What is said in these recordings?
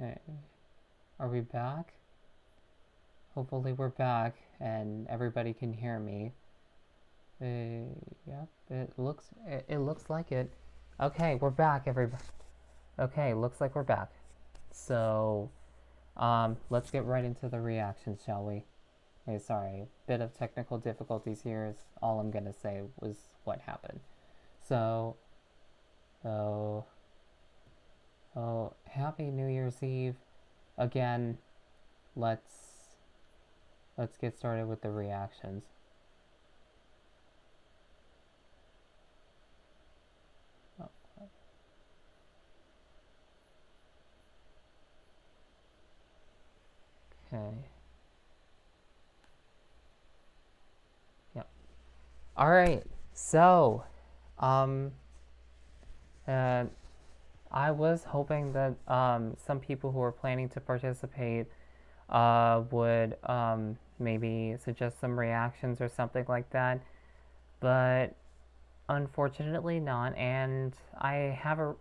Okay. Are we back? Hopefully we're back and everybody can hear me. Yep, it looks like it. Okay, we're back, everybody. Okay, looks like we're back. So, let's get right into the reactions, shall we? Hey, sorry, bit of technical difficulties here is all I'm gonna say was what happened. So, oh, happy New Year's Eve. Again, let's get started with the reactions. Okay. Yep. All right. So, um, uh, I was hoping that some people who were planning to participate would maybe suggest some reactions or something like that, but unfortunately not. And I have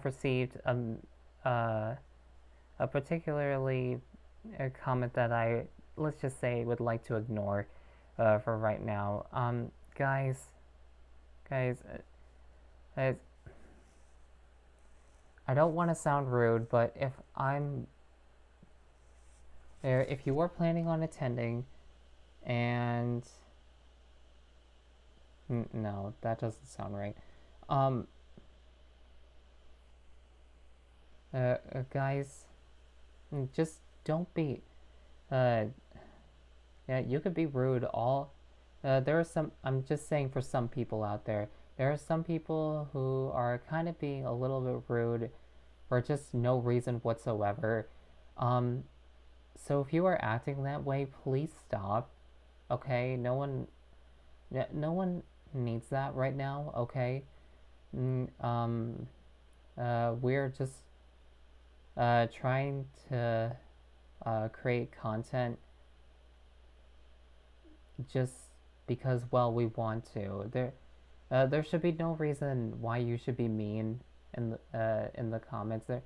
received a particularly a comment that I, let's just say, would like to ignore for right now. Guys, guys, guys, I don't want to sound rude, but if you were planning on attending, and no, that doesn't sound right. Guys, just don't be. Yeah, you could be rude. There are some. I'm just saying for some people out there. There are some people who are kind of being a little bit rude for just no reason whatsoever. So if you are acting that way, please stop. Okay, no one needs that right now. Okay, we're just trying to create content just because, well, we want to. There should be no reason why you should be mean in the comments there.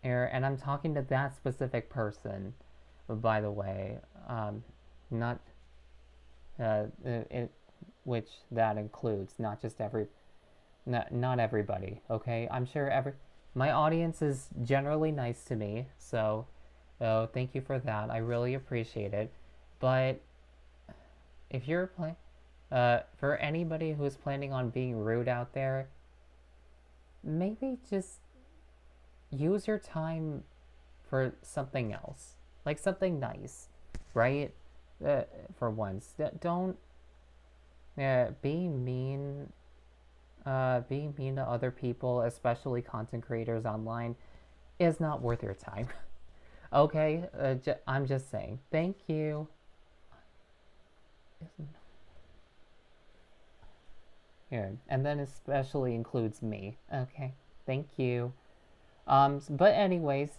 And I'm talking to that specific person, by the way, not which that includes, not just not everybody. Okay, I'm sure my audience is generally nice to me, so thank you for that. I really appreciate it. But if you're for anybody who's planning on being rude out there, maybe just use your time for something else, like something nice, right? For once, don't be mean. Being mean to other people, especially content creators online, is not worth your time. Okay, I'm just saying. Thank you. Here, and then especially includes me. Okay, thank you. But anyways,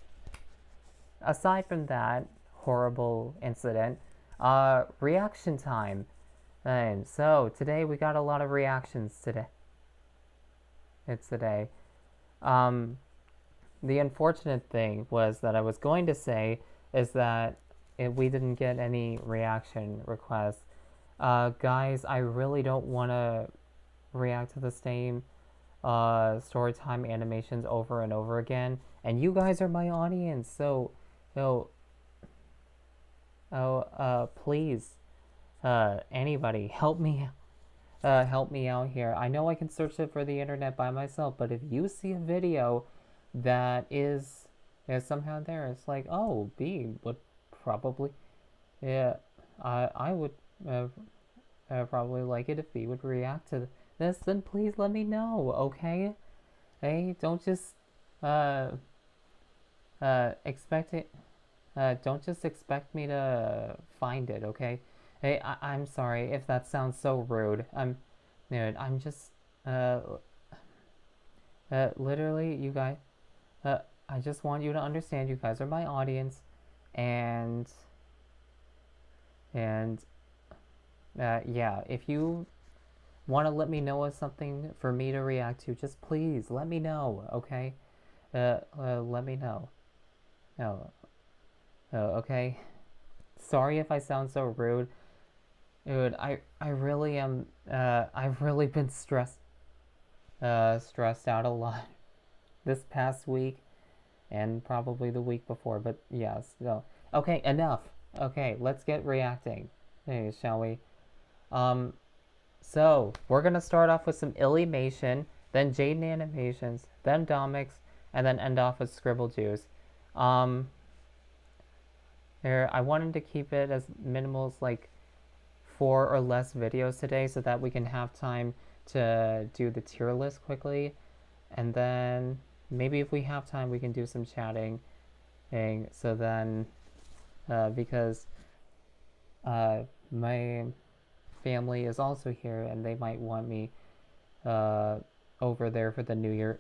aside from that horrible incident, reaction time. And so today we got a lot of reactions today. The unfortunate thing was that I was going to say is that we didn't get any reaction requests. Guys, I really don't want to react to the same storytime animations over and over again. And you guys are my audience, so please, anybody, help me out here. I know I can search it for the internet by myself, but if you see a video that is somehow there, it's like, oh, B would probably, yeah, I would probably like it if B would react to this, then please let me know, okay? Hey, don't just expect it. Don't just expect me to find it, okay? Hey, I'm sorry if that sounds so rude. I'm just, literally, you guys, I just want you to understand you guys are my audience, and, yeah, if you want to let me know of something for me to react to, just please let me know, okay? let me know. Oh, okay. Sorry if I sound so rude. Dude, I really am, I've really been stressed out a lot this past week and probably the week before, but yes, no. Okay, enough. Okay, let's get reacting. Hey, shall we? So, we're gonna start off with some Illymation, then Jaden Animations, then Domix, and then end off with Scribble Juice. There, I wanted to keep it as minimal as like 4 or less videos today so that we can have time to do the tier list quickly, and then maybe if we have time we can do some chatting. So then because my family is also here and they might want me over there for the New Year,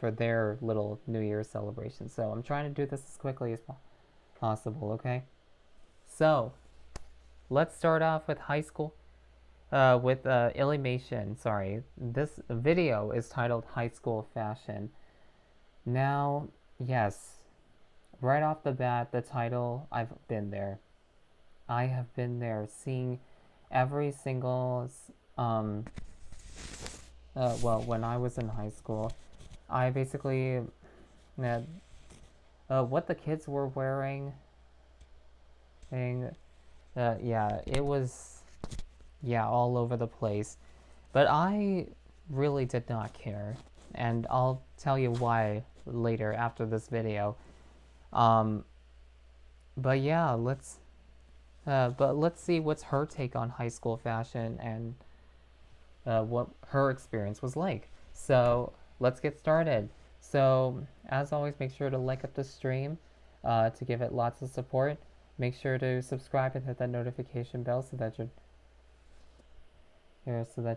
for their little New Year celebration. So I'm trying to do this as quickly as possible, okay? So let's start off with high school, with Illymation. Sorry, this video is titled High School Fashion. Now, yes, right off the bat, the title, I've been there. I have been there, seeing every single, well, when I was in high school, I basically, what the kids were wearing, yeah, it was, yeah, all over the place. But I really did not care, and I'll tell you why later after this video. But yeah, let's see what's her take on high school fashion and what her experience was like. So let's get started. So as always, make sure to like up the stream to give it lots of support. Make sure to subscribe and hit that notification bell so that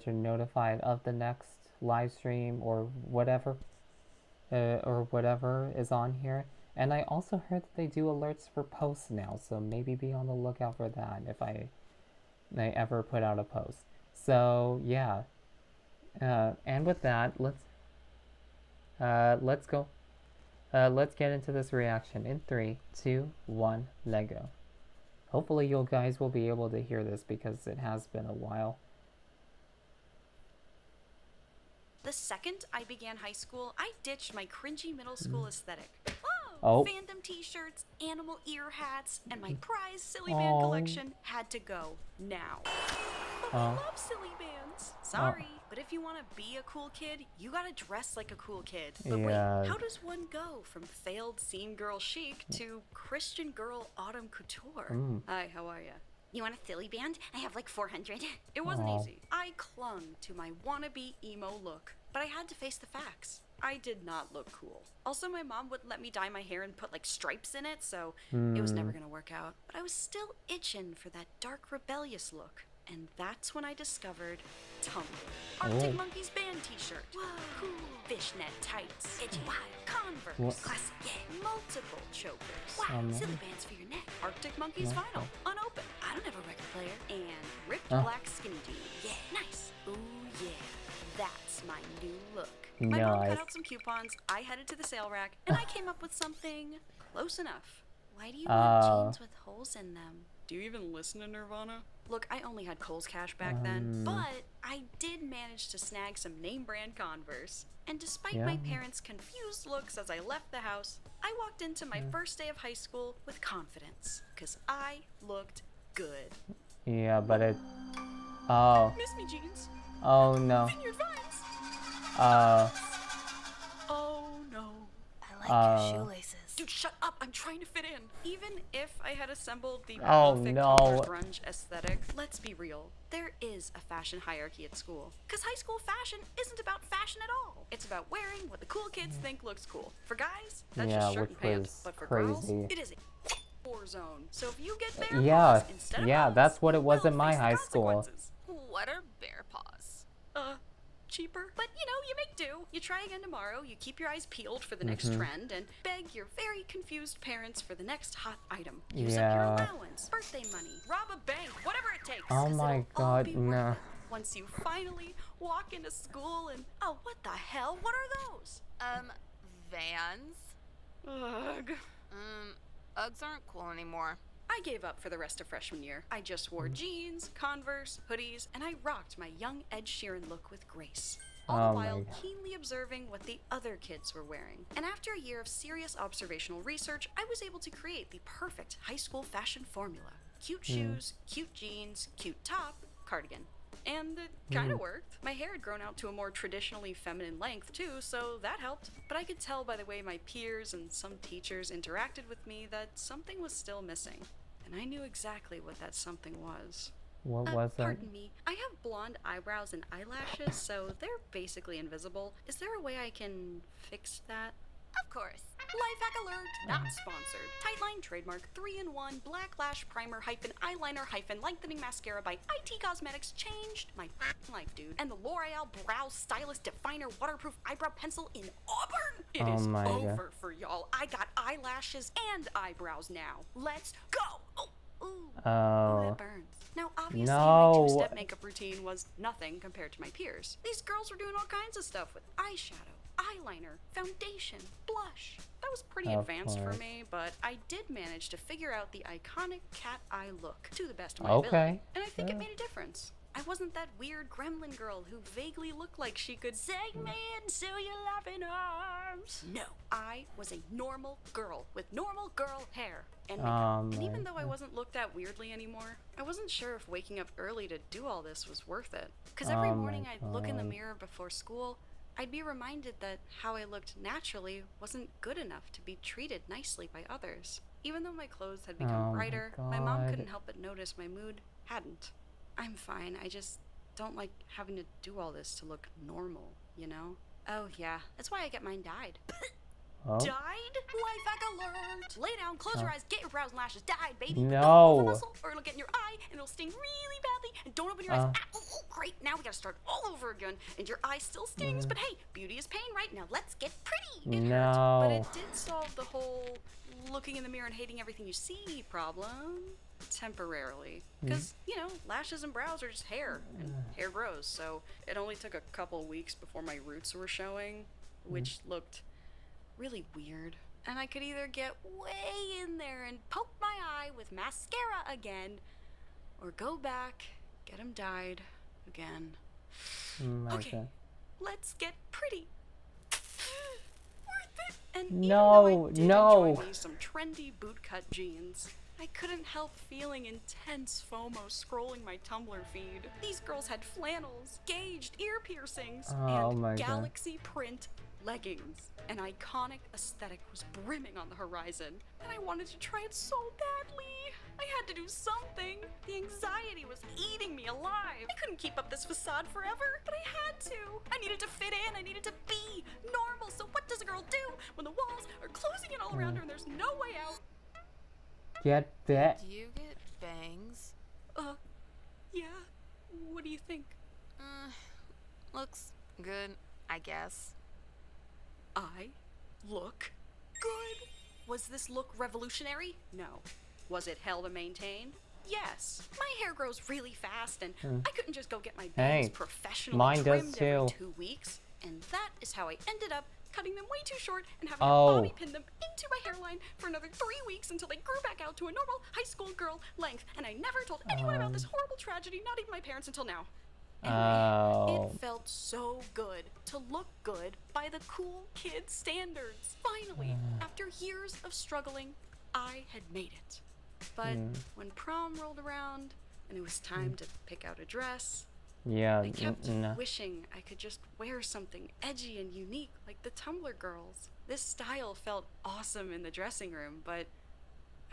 you're notified of the next live stream or whatever is on here. And I also heard that they do alerts for posts now, so maybe be on the lookout for that if I ever put out a post. So yeah, and with that, let's go. Let's get into this reaction in 3, 2, 1, let go. Hopefully you guys will be able to hear this because it has been a while. The second I began high school, I ditched my cringy middle school aesthetic. Oh. Fandom t-shirts, animal ear hats, and my prized silly band collection had to go now. But I love silly bands. Sorry, but if you want to be a cool kid, you gotta dress like a cool kid. But wait, how does one go from failed scene girl chic to Christian girl autumn couture? Hi, how are ya? You want a silly band? I have like 400. It wasn't easy. I clung to my wannabe emo look, but I had to face the facts. I did not look cool. Also, my mom wouldn't let me dye my hair and put like stripes in it, so it was never gonna work out. But I was still itching for that dark, rebellious look. And that's when I discovered Tumblr. Arctic Monkeys band t-shirt. Cool. Fishnet tights. Itchy. Converse. Classic. Yeah. Multiple chokers. Wow. Silly bands for your neck. Arctic Monkeys vinyl. Unopened. I don't have a record player. And ripped black skinny jeans. Yeah. Nice. Ooh, yeah. That's my new look. My mom cut out some coupons, I headed to the sale rack, and I came up with something close enough. Why do you want jeans with holes in them? Do you even listen to Nirvana? Look, I only had Kohl's Cash back then, but I did manage to snag some name brand Converse. And despite my parents' confused looks as I left the house, I walked into my first day of high school with confidence, because I looked good. Yeah, but it... Miss me jeans. Oh no. Vineyard vines. Oh no. I like your shoelaces. Dude, shut up! I'm trying to fit in. Even if I had assembled the perfect Tumblr grunge aesthetic, let's be real. There is a fashion hierarchy at school. Because high school fashion isn't about fashion at all. It's about wearing what the cool kids think looks cool. For guys, that's just shirt and pants. But for girls, it is a war zone. So if you get bare paws instead of bones, that's what it was in my high school. What are bare paws? Cheaper. But you know, you make do. You try again tomorrow, you keep your eyes peeled for the next trend, and beg your very confused parents for the next hot item. Use up your allowance, birthday money, rob a bank, whatever it takes. Oh my god, no. Once you finally walk into school and, oh, what the hell? What are those? Vans? Ugh. Uggs aren't cool anymore. I gave up for the rest of freshman year. I just wore jeans, Converse, hoodies, and I rocked my young Ed Sheeran look with grace. All the while keenly observing what the other kids were wearing. And after a year of serious observational research, I was able to create the perfect high school fashion formula. Cute shoes, cute jeans, cute top, cardigan. And it kind of worked. My hair had grown out to a more traditionally feminine length too, so that helped. But I could tell by the way my peers and some teachers interacted with me that something was still missing. And I knew exactly what that something was. What was that? Pardon me. I have blonde eyebrows and eyelashes, so they're basically invisible. Is there a way I can fix that? Of course. Life hack alert, not sponsored. Tightline trademark 3-in-1 black lash primer hyphen eyeliner hyphen lengthening mascara by IT Cosmetics changed my life, dude. And the L'Oreal Brow Stylist Definer waterproof eyebrow pencil in Auburn. It is over for y'all. I got eyelashes and eyebrows now. Let's go. Ooh, that burns. Now, obviously, my two-step makeup routine was nothing compared to my peers. These girls were doing all kinds of stuff with eyeshadow, eyeliner, foundation, blush. That was pretty advanced for me, but I did manage to figure out the iconic cat eye look to the best of my ability. And I think it made a difference. I wasn't that weird gremlin girl who vaguely looked like she could sing me into your loving arms. No, I was a normal girl with normal girl hair and makeup. And even though I wasn't looked at weirdly anymore, I wasn't sure if waking up early to do all this was worth it. Because every morning I'd look in the mirror before school, I'd be reminded that how I looked naturally wasn't good enough to be treated nicely by others. Even though my clothes had become brighter, my mom couldn't help but notice my mood hadn't. I'm fine, I just don't like having to do all this to look normal, you know? Oh yeah, that's why I get mine dyed. Dyed? Life hack alert! Lay down, close your eyes, get your brows and lashes dyed, baby. No. Don't move a muscle, or it'll get in your eye, and it'll sting really badly. And don't open your eyes. Oh, great, now we gotta start all over again. And your eye still stings, but hey, beauty is pain, right? Now let's get pretty. It hurt, but it did solve the whole looking in the mirror and hating everything you see problem. Temporarily. Because, you know, lashes and brows are just hair, and hair grows, so it only took a couple weeks before my roots were showing, which looked really weird. And I could either get way in there and poke my eye with mascara again, or go back, get them dyed again. Okay, let's get pretty. Worth it. And even though I did enjoy me some trendy bootcut jeans, I couldn't help feeling intense FOMO scrolling my Tumblr feed. These girls had flannels, gauged ear piercings, and galaxy print leggings. An iconic aesthetic was brimming on the horizon, and I wanted to try it so badly. I had to do something. The anxiety was eating me alive. I couldn't keep up this facade forever, but I had to. I needed to fit in. I needed to be normal. So what does a girl do when the walls are closing in all around her and there's no way out? Get that. Do you get bangs? Yeah. What do you think? Looks good, I guess. I look good. Was this look revolutionary? No. Was it hell to maintain? Yes. My hair grows really fast, and I couldn't just go get my bangs professionally trimmed every 2 weeks. And that is how I ended up cutting them way too short and having to bobby pin them into my hairline for another 3 weeks until they grew back out to a normal high school girl length. And I never told anyone about this horrible tragedy, not even my parents, until now. Anyway, it felt so good to look good by the cool kid standards. Finally, after years of struggling, I had made it. But when prom rolled around and it was time to pick out a dress, I kept wishing I could just wear something edgy and unique like the Tumblr girls. This style felt awesome in the dressing room, but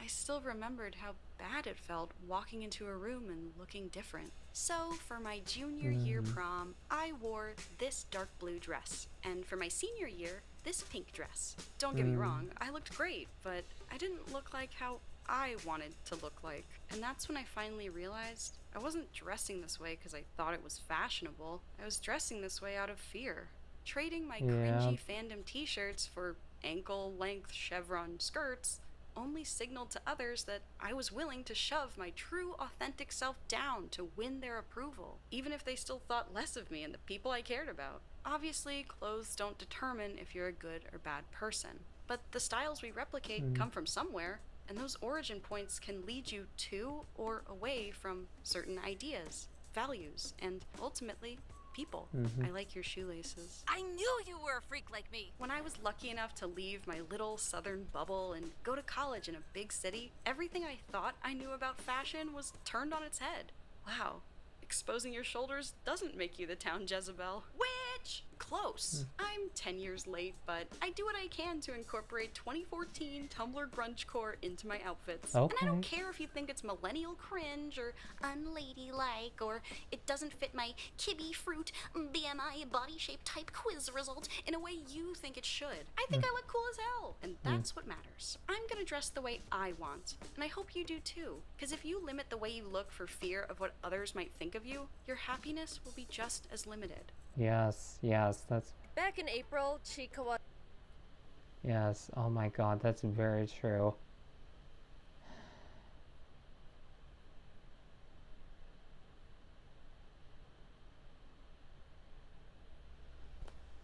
I still remembered how bad it felt walking into a room and looking different. So for my junior year prom, I wore this dark blue dress, and for my senior year, this pink dress. Don't get me wrong, I looked great, but I didn't look like how I wanted to look like. And that's when I finally realized I wasn't dressing this way because I thought it was fashionable. I was dressing this way out of fear. Trading my cringy fandom t-shirts for ankle-length chevron skirts only signaled to others that I was willing to shove my true, authentic self down to win their approval, even if they still thought less of me and the people I cared about. Obviously, clothes don't determine if you're a good or bad person, but the styles we replicate come from somewhere, and those origin points can lead you to or away from certain ideas, values, and ultimately, people. I like your shoelaces. I knew you were a freak like me. When I was lucky enough to leave my little southern bubble and go to college in a big city, everything I thought I knew about fashion was turned on its head. Wow, exposing your shoulders doesn't make you the town Jezebel. Which? Close. I'm 10 years late, but I do what I can to incorporate 2014 Tumblr grungecore into my outfits. Okay. And I don't care if you think it's millennial cringe or unladylike or it doesn't fit my kibby fruit BMI body shape type quiz result in a way you think it should. I think I look cool as hell, and that's what matters. I'm gonna dress the way I want, and I hope you do too. Because if you limit the way you look for fear of what others might think of you, your happiness will be just as limited. Yes, that's... Back in April, Chica was... Yes, oh my god, that's very true.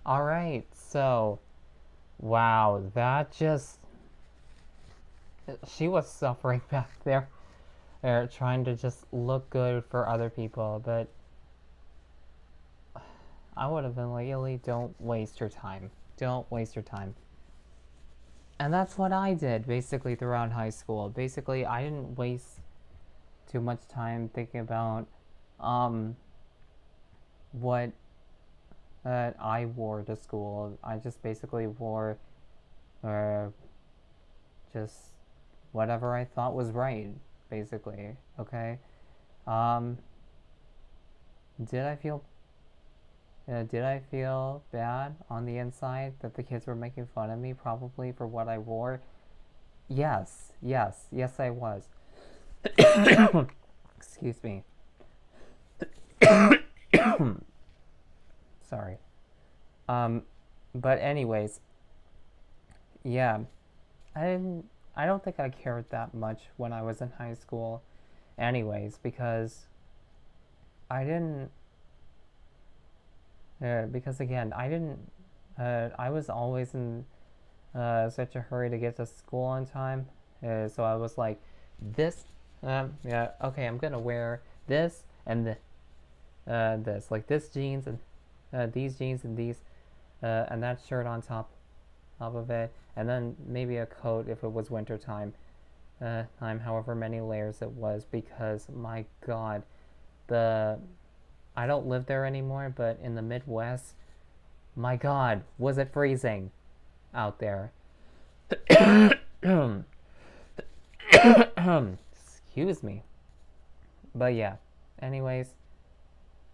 Alright, so... Wow, that just... She was suffering back there. Trying to just look good for other people, but... I would have been like, Illy, don't waste your time. Don't waste your time. And that's what I did, basically, throughout high school. Basically, I didn't waste too much time thinking about, what I wore to school. I just basically wore, just whatever I thought was right, basically, okay? Did I feel bad on the inside that the kids were making fun of me, probably, for what I wore? Yes, I was. Excuse me. Sorry. But anyways, yeah, I don't think I cared that much when I was in high school anyways, because I didn't, because again, I was always in such a hurry to get to school on time, so I was like, this, yeah, okay, I'm gonna wear this and this, like this jeans and these jeans and these, and that shirt on top of it, and then maybe a coat if it was winter time, however many layers it was, because my god, I don't live there anymore, but in the Midwest, my god, was it freezing out there. Excuse me. But yeah, anyways,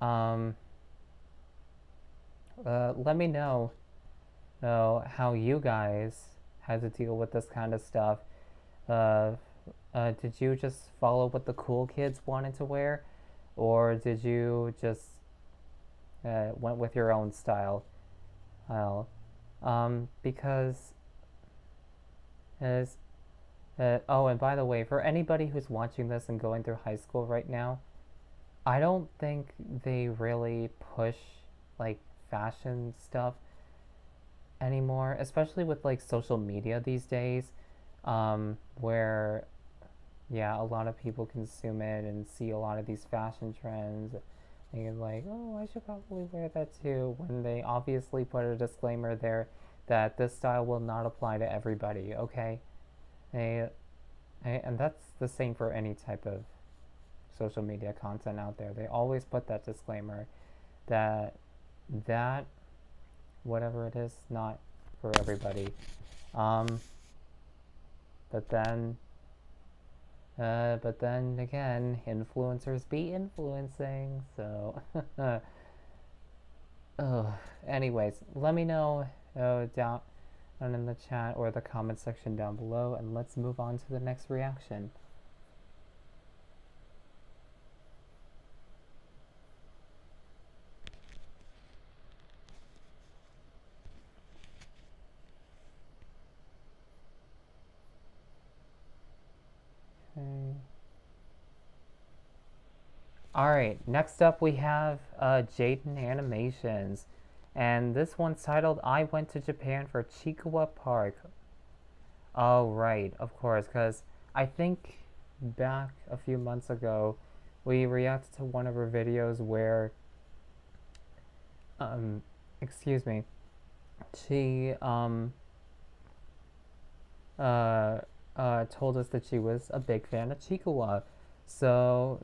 let me know how you guys had to deal with this kind of stuff. Did you just follow what the cool kids wanted to wear? Or did you just went with your own style? Because oh, and by the way, for anybody who's watching this and going through high school right now, I don't think they really push like fashion stuff anymore, especially with like social media these days, where yeah, a lot of people consume it and see a lot of these fashion trends and you're like, oh, I should probably wear that too, when they obviously put a disclaimer there that this style will not apply to everybody, okay? And that's the same for any type of social media content out there. They always put that disclaimer that whatever it is, not for everybody. But then again, influencers be influencing, so oh, anyways, let me know down in the chat or the comment section down below, and let's move on to the next reaction. Alright, next up we have Jaden Animations. And this one's titled, I Went to Japan for Chikawa Park. Oh, right, of course, because I think back a few months ago, we reacted to one of her videos where, excuse me, she, told us that she was a big fan of Chikawa. So,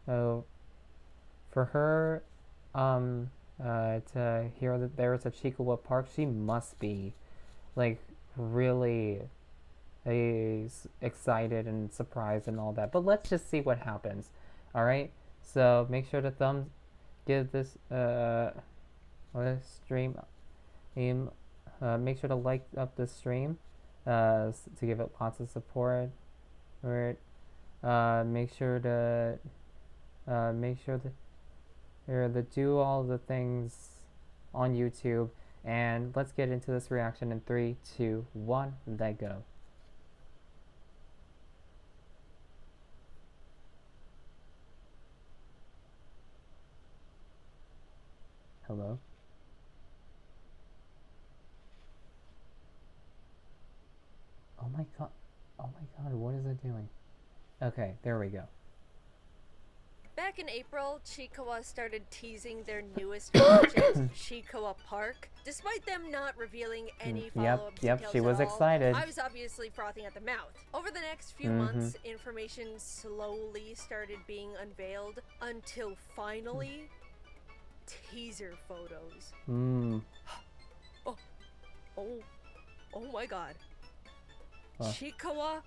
for her, to hear that there's a Chikawa Park, she must be, like, really excited and surprised and all that. But let's just see what happens. Alright? So, make sure to give this, stream, make sure to like up this stream, to give it lots of support. Alright? Make sure to do all the things on YouTube, and let's get into this reaction in 3, 2, 1, let go. Hello? Oh my god, what is it doing? Okay, there we go. Back in April, Chikawa started teasing their newest project, Chikawa Park. Despite them not revealing any follow-up details she was at all, excited. I was obviously frothing at the mouth. Over the next few months, information slowly started being unveiled until finally, teaser photos. Oh my god. Chikawa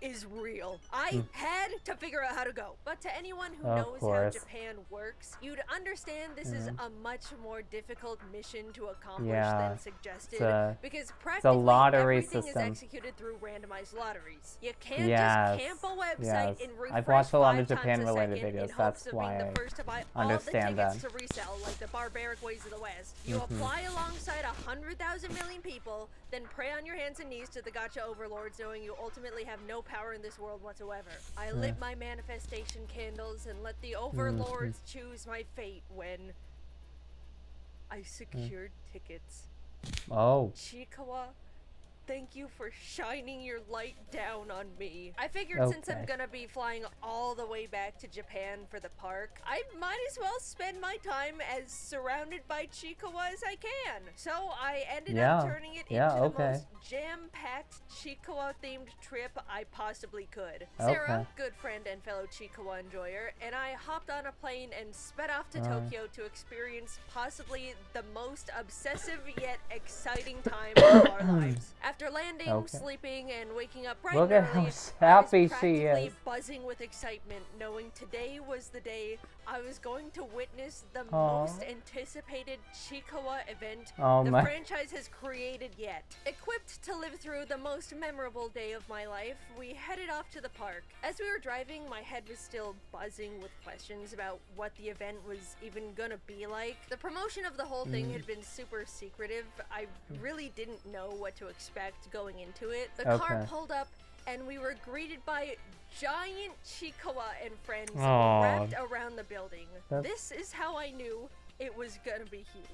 is real. I had to figure out how to go. But to anyone who knows how Japan works, you'd understand this is a much more difficult mission to accomplish than suggested, because practically everything is executed through randomized lotteries. You can't just camp a website and refresh I've watched a lot of 5 times a Japan-related second videos. in hopes That's of why being the I first to buy all the understand tickets that. to resell, like the barbaric ways of the West. You apply alongside 100,000 million people, then pray on your hands and knees to the gacha overlords, knowing you ultimately have no power in this world whatsoever. I lit my manifestation candles and let the overlords choose my fate when I secured tickets. Oh. Chikawa, thank you for shining your light down on me. I figured since I'm gonna be flying all the way back to Japan for the park, I might as well spend my time as surrounded by Chikawa as I can. So I ended up turning it into the most jam-packed Chikawa-themed trip I possibly could. Sarah, good friend and fellow Chikawa enjoyer, and I hopped on a plane and sped off to Tokyo to experience possibly the most obsessive yet exciting time of our lives. After landing, sleeping, and waking up bright and early, I was practically buzzing with excitement, knowing today was the day I was going to witness the most anticipated Chikawa event the franchise has created yet. Equipped to live through the most memorable day of my life, we headed off to the park. As we were driving, my head was still buzzing with questions about what the event was even gonna be like. The promotion of the whole thing had been super secretive. I really didn't know what to expect going into it. The car pulled up and we were greeted by giant Chikawa and friends wrapped around the building. This is how I knew it was gonna be huge.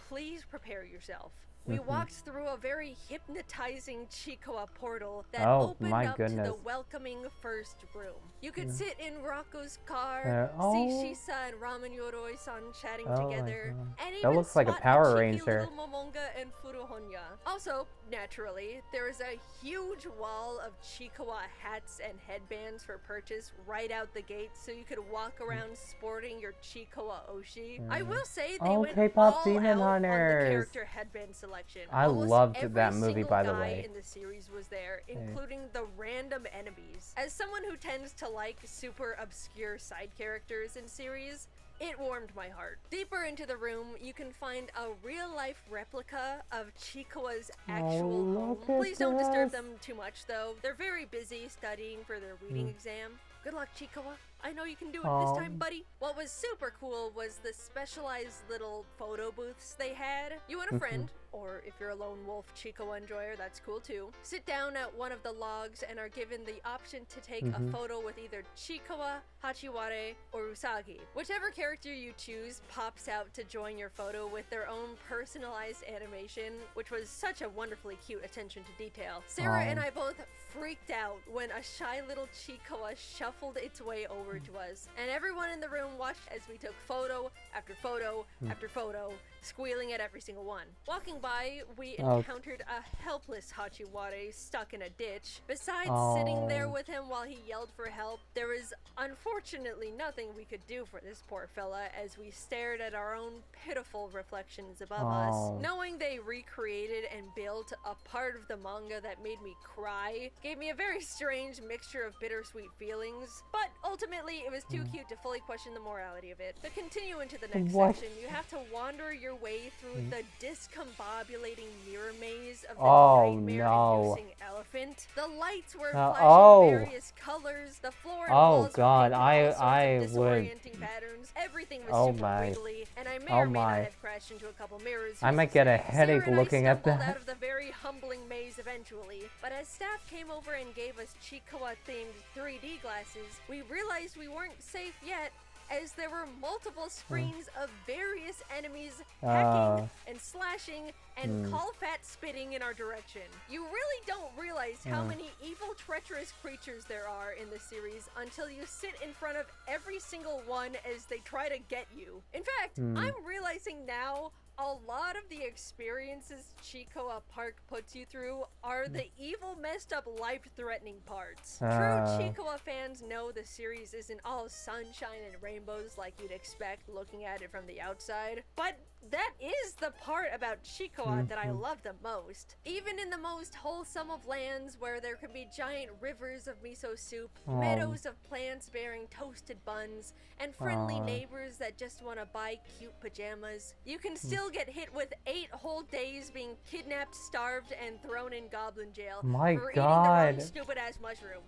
Please prepare yourself. We walked through a very hypnotizing Chikawa portal that opened up to the welcoming first room. You could sit in Rocco's car, see Shisa and Ramen Yoroi-san chatting together, and even looks like a spot Power cheeky Ranger. little Momonga and Furuhonya. Also, naturally, there is a huge wall of Chikawa hats and headbands for purchase right out the gate, so you could walk around sporting your Chikawa Oshi. I will say they went K-pop all Demon out on the Hunters. character headband selection. I Almost loved every that movie, single by the guy way. in the series was there, including the random enemies. As someone who tends to like super obscure side characters in series, it warmed my heart. Deeper into the room, you can find a real-life replica of Chikawa's actual home. Please don't disturb them too much, though. They're very busy studying for their reading exam. Good luck, Chikawa. I know you can do it this time, buddy. What was super cool was the specialized little photo booths they had. You and a friend, or if you're a lone wolf Chiikawa enjoyer, that's cool too. Sit down at one of the logs and are given the option to take a photo with either Chiikawa, Hachiware, or Usagi. Whichever character you choose pops out to join your photo with their own personalized animation, which was such a wonderfully cute attention to detail. Sarah and I both freaked out when a shy little Chiikawa shuffled its way over to us, and everyone in the room watched as we took photo after photo after photo, squealing at every single one. Walking by, we encountered a helpless Hachiware stuck in a ditch. Besides sitting there with him while he yelled for help, there was unfortunately nothing we could do for this poor fella as we stared at our own pitiful reflections above us. Knowing they recreated and built a part of the manga that made me cry gave me a very strange mixture of bittersweet feelings, but ultimately it was too cute to fully question the morality of it. To continue into the next section, you have to wander your way through the discombobulating mirror maze of the nightmare-inducing elephant. The lights were flashing various colors, the floor and walls were I disorienting patterns. Everything was super wiggly, and I may or may not have crashed into a couple mirrors. I might get a headache looking at that. Out of the very humbling maze eventually, but as staff came over and gave us Chiikawa-themed 3D glasses, we realized we weren't safe yet, as there were multiple screens of various enemies hacking and slashing and call-fat spitting in our direction. You really don't realize how many evil, treacherous creatures there are in the series until you sit in front of every single one as they try to get you. In fact, I'm realizing now a lot of the experiences Chiikawa Park puts you through are the evil, messed up, life-threatening parts. True Chiikawa fans know the series isn't all sunshine and rainbows like you'd expect looking at it from the outside, but that is the part about Chiikawa that I love the most. Even in the most wholesome of lands where there can be giant rivers of miso soup, meadows of plants bearing toasted buns, and friendly neighbors that just want to buy cute pajamas, you can still get hit with 8 whole days being kidnapped, starved, and thrown in goblin jail for eating the wrong stupid-ass mushroom.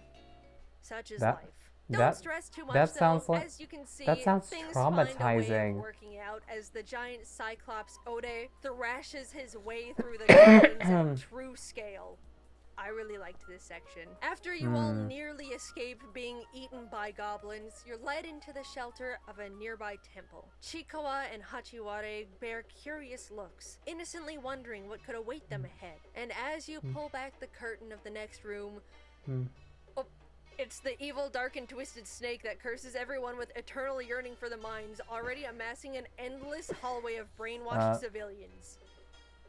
Such is life. Don't stress too much, as you can see, things traumatizing. Find a way of working out as the giant Cyclops Ode thrashes his way through the goblins at true scale. I really liked this section. After you all nearly escape being eaten by goblins, you're led into the shelter of a nearby temple. Chiikawa and Hachiware bear curious looks, innocently wondering what could await them ahead. And as you pull back the curtain of the next room, it's the evil, dark, and twisted snake that curses everyone with eternal yearning for the mines, already amassing an endless hallway of brainwashed civilians.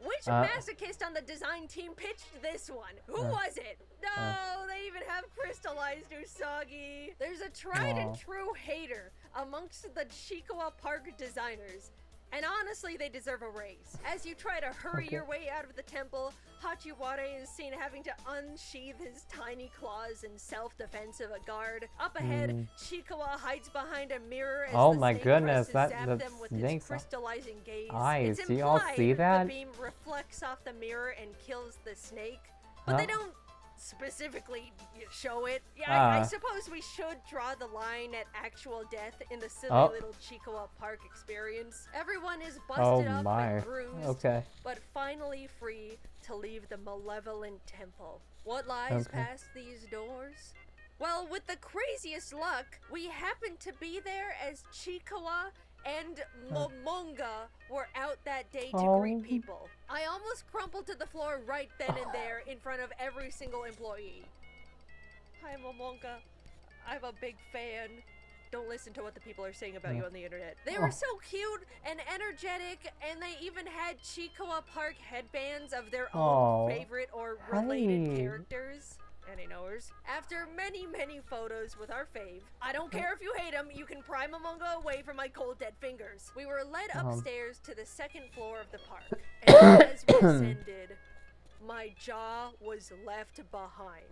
Which masochist on the design team pitched this one? Who was it? No, they even have crystallized Usagi. There's a tried and true hater amongst the Chiikawa Park designers. And honestly, they deserve a raise. As you try to hurry your way out of the temple, Hachiware is seen having to unsheath his tiny claws in self-defense of a guard. Up ahead, Chiikawa hides behind a mirror as the snake presses zap them with its crystallizing gaze. Eyes. It's Do y'all see that? the beam reflects off the mirror and kills the snake, but they don't specifically show it. Yeah, I suppose we should draw the line at actual death in the silly little Chiikawa Park experience. Everyone is busted up and bruised, but finally free to leave the malevolent temple. What lies past these doors? Well, with the craziest luck, we happened to be there as Chiikawa and Momonga were out that day to greet people. I almost crumpled to the floor right then and there in front of every single employee. Hi, Momonga. I'm a big fan. Don't listen to what the people are saying about you on the internet. They were so cute and energetic, and they even had Chiikawa Park headbands of their own favorite or related characters. Any knowers? After many, many photos with our fave, I don't care if you hate him, you can pry Momonga away from my cold dead fingers. We were led upstairs to the second floor of the park, and as we ascended, my jaw was left behind.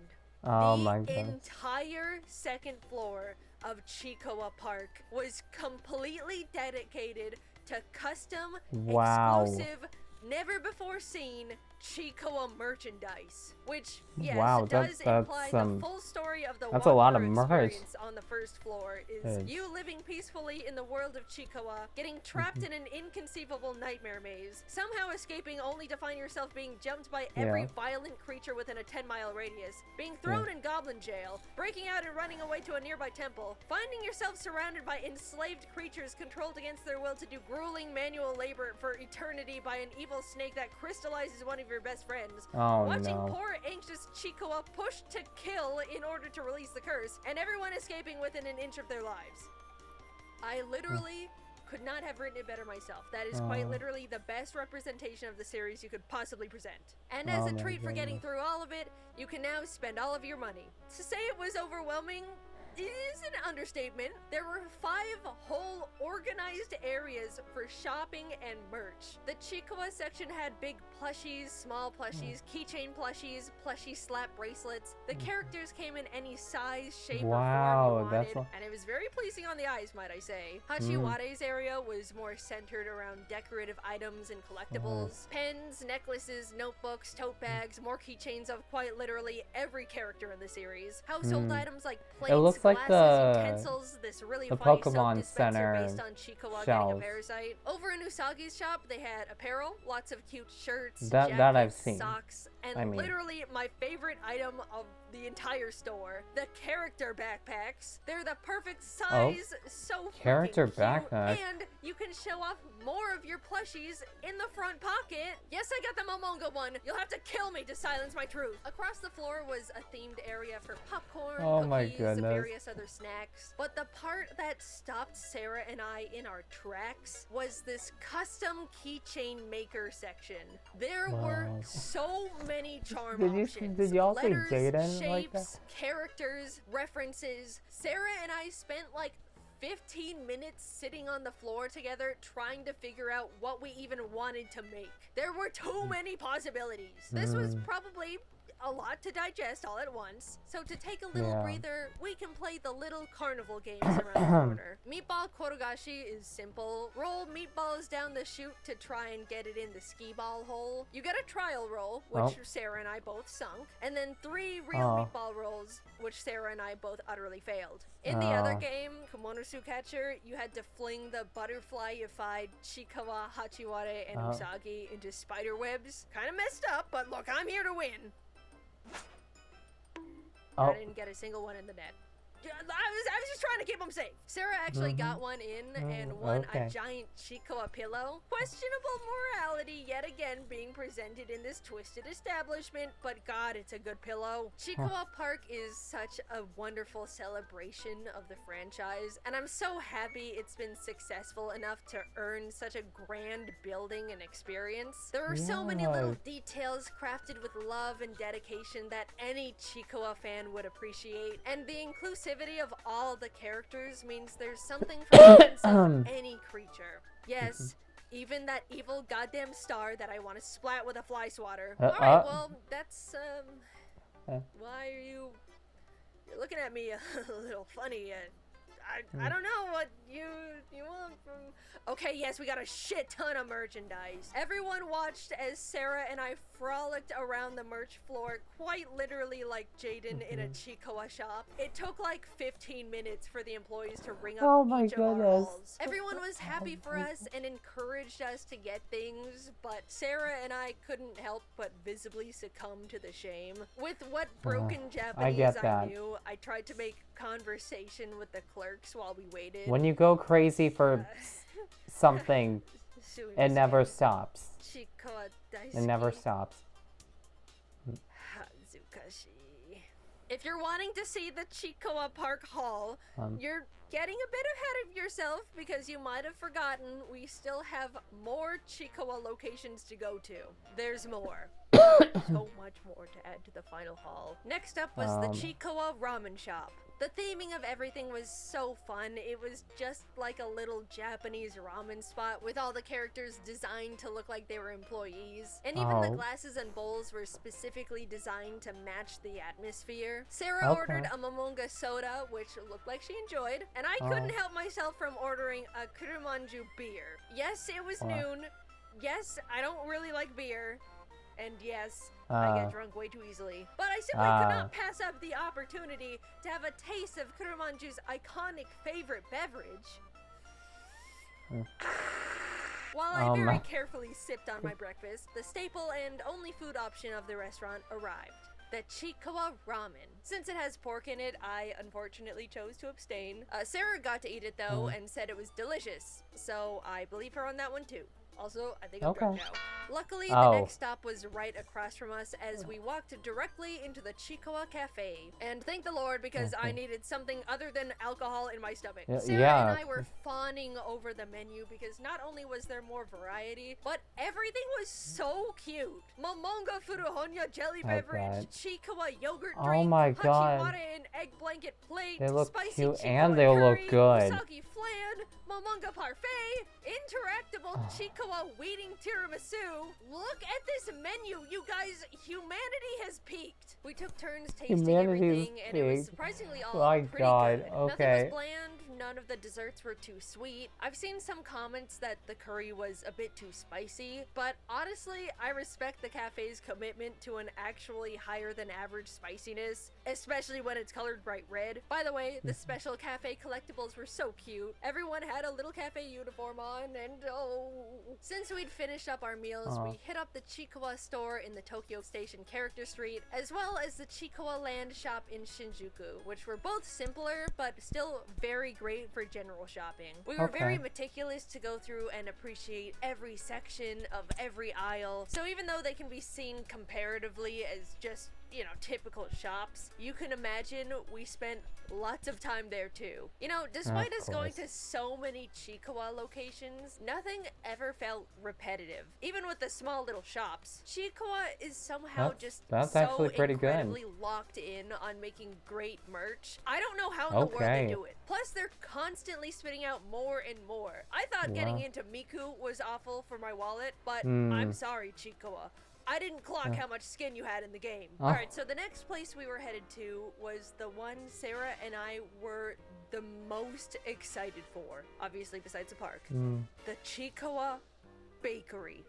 The entire second floor of Chiikawa Park was completely dedicated to custom, exclusive, never before seen Chikoa merchandise, which, yes, wow, does imply that's the full story of the that's a lot of walkthrough merch. experience on the first floor is you living peacefully in the world of Chikoa, getting trapped in an inconceivable nightmare maze, somehow escaping only to find yourself being jumped by every violent creature within a 10-mile radius, being thrown in goblin jail, breaking out and running away to a nearby temple, finding yourself surrounded by enslaved creatures controlled against their will to do grueling manual labor for eternity by an evil snake that crystallizes one of your best friends, watching poor anxious Chikoa pushed to kill in order to release the curse, and everyone escaping within an inch of their lives. I literally could not have written it better myself. That is quite literally the best representation of the series you could possibly present. And as a treat for getting through all of it, you can now spend all of your money. To say it was overwhelming is an understatement. There were 5 whole organized areas for shopping and merch. The Chikoa section had big plushies, small plushies, keychain plushies, plushie slap bracelets. The characters came in any size, shape, or form you wanted, and it was very pleasing on the eyes, might I say. Hachiware's area was more centered around decorative items and collectibles. Pens, necklaces, notebooks, tote bags, more keychains of quite literally every character in the series. Household items like plates, like glasses, utensils, this really funny Pokemon soap dispenser Center based on Chikoa getting a parasite. Over in Usagi's shop, they had apparel, lots of cute shirts, jackets, that I've seen. socks, and literally my favorite item of the entire store, the character backpacks. They're the perfect size, so character cute, backpack, and you can show off more of your plushies in the front pocket. Yes, I got the Momonga one. You'll have to kill me to silence my truth. Across the floor was a themed area for popcorn, cookies, and various other snacks. But the part that stopped Sarah and I in our tracks was this custom keychain maker section. There were so many charm options. Did y'all say letters, Jaden shapes, like that? characters, references. Sarah and I spent like 15 minutes sitting on the floor together trying to figure out what we even wanted to make. There were too many possibilities. This was probably a lot to digest all at once. So to take a little breather, we can play the little carnival games around the corner. Meatball Korogashi is simple. Roll meatballs down the chute to try and get it in the skee ball hole. You get a trial roll, which Sarah and I both sunk, and then 3 real meatball rolls, which Sarah and I both utterly failed. In the other game, Kumonosu Catcher, you had to fling the butterfly-ified Chikawa, Hachiware, and Usagi into spider webs. Kinda messed up, but look, I'm here to win. I didn't get a single one in the net. I was just trying to keep them safe. Sarah actually got one in and won a giant Chikoa pillow. Questionable morality yet again being presented in this twisted establishment, but God, it's a good pillow. Chikoa Park is such a wonderful celebration of the franchise, and I'm so happy it's been successful enough to earn such a grand building and experience. There are so many little details crafted with love and dedication that any Chikoa fan would appreciate, and the inclusivity of all the characters means there's something for any creature. Yes, even that evil goddamn star that I want to splat with a fly swatter. Alright, well, that's, why are you're looking at me a little funny. I don't know what you want from... Okay, yes, we got a shit ton of merchandise. Everyone watched as Sarah and I frolicked around the merch floor, quite literally like Jaden in a Chikoa shop. It took like 15 minutes for the employees to ring up each of our halls. Everyone was happy for us and encouraged us to get things, but Sarah and I couldn't help but visibly succumb to the shame. With what broken Japanese I knew, I tried to make conversation with the clerks while we waited. When you go crazy for something, it never stops. It never stops. If you're wanting to see the Chikoa Park Hall, you're getting a bit ahead of yourself because you might have forgotten we still have more Chikoa locations to go to. There's more. So much more to add to the final hall. Next up was the Chikoa Ramen Shop. The theming of everything was so fun. It was just like a little Japanese ramen spot with all the characters designed to look like they were employees. And even the glasses and bowls were specifically designed to match the atmosphere. Sarah ordered a Momonga soda, which looked like she enjoyed, and I couldn't help myself from ordering a Kurumanju beer. Yes, it was noon. yes, I don't really like beer. And yes, I get drunk way too easily. But I simply could not pass up the opportunity to have a taste of Kurumanju's iconic favorite beverage. While I very carefully sipped on my breakfast, the staple and only food option of the restaurant arrived. The Chikawa ramen. Since it has pork in it, I unfortunately chose to abstain. Sarah got to eat it though and said it was delicious, so I believe her on that one too. Also, I think I'm drunk now. Luckily, the next stop was right across from us as we walked directly into the Chikawa Cafe. And thank the Lord because I needed something other than alcohol in my stomach. Sarah and I were fawning over the menu because not only was there more variety, but everything was so cute. Momonga Furuhonya jelly beverage, Chikawa yogurt drink, Hachiwara and egg blanket plate, they look spicy cute Chikawa and they look curry, good. Usagi flan, Momonga parfait, interactable Chikawa weeding tiramisu. Look at this menu, you guys. Humanity has peaked. We took turns tasting everything, and it was surprisingly all pretty good. Nothing was bland. None of the desserts were too sweet. I've seen some comments that the curry was a bit too spicy, but honestly, I respect the cafe's commitment to an actually higher than average spiciness, especially when it's colored bright red. By the way, the special cafe collectibles were so cute. Everyone had a little cafe uniform on, and since we'd finished up our meals, we hit up the Chikawa store in the Tokyo Station Character Street, as well as the Chikawa Land shop in Shinjuku, which were both simpler, but still very great for general shopping. We were very meticulous to go through and appreciate every section of every aisle, so even though they can be seen comparatively as just, you know, typical shops, you can imagine we spent lots of time there too. You know, despite us going to so many Chikawa locations, nothing ever felt repetitive. Even with the small little shops, Chikawa is somehow that's so incredibly locked in on making great merch. I don't know how in the world they do it. Plus, they're constantly spitting out more and more. I thought getting into Miku was awful for my wallet, but I'm sorry, Chikawa. I didn't clock how much skin you had in the game. Alright, so the next place we were headed to was the one Sarah and I were the most excited for, obviously besides the park. The Chikawa Bakery.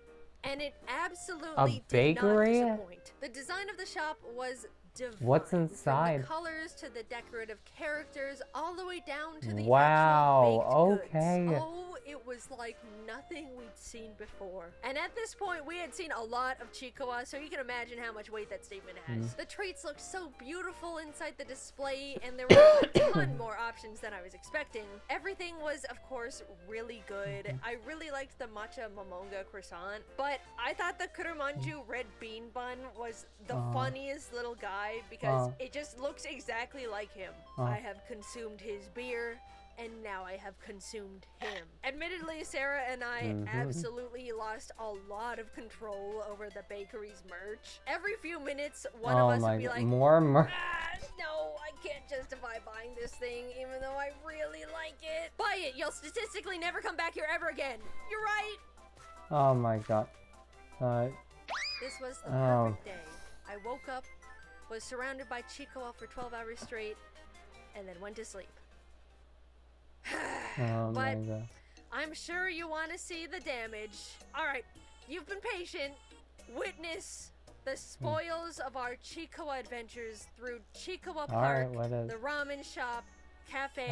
And it absolutely did not disappoint. The design of the shop was divine. What's inside? From the colors to the decorative characters, all the way down to the actual baked goods. Oh, it was like nothing we'd seen before. And at this point, we had seen a lot of Chikawa, so you can imagine how much weight that statement has. The treats looked so beautiful inside the display, and there were a ton more options than I was expecting. Everything was, of course, really good. I really liked the matcha momonga croissant, but I thought the Kurumanju red bean bun was the funniest little guy because it just looks exactly like him. I have consumed his beer, and now I have consumed him. Admittedly, Sarah and I absolutely lost a lot of control over the bakery's merch. Every few minutes, one of us would be like, more merch. No, I can't justify buying this thing, even though I really like it. Buy it, you'll statistically never come back here ever again. You're right. Oh my god. This was the perfect day. I woke up, was surrounded by Chikawa for 12 hours straight, and then went to sleep. But I'm sure you want to see the damage. Alright, you've been patient. Witness the spoils of our Chikawa adventures through Chikawa Park, the ramen shop, cafe,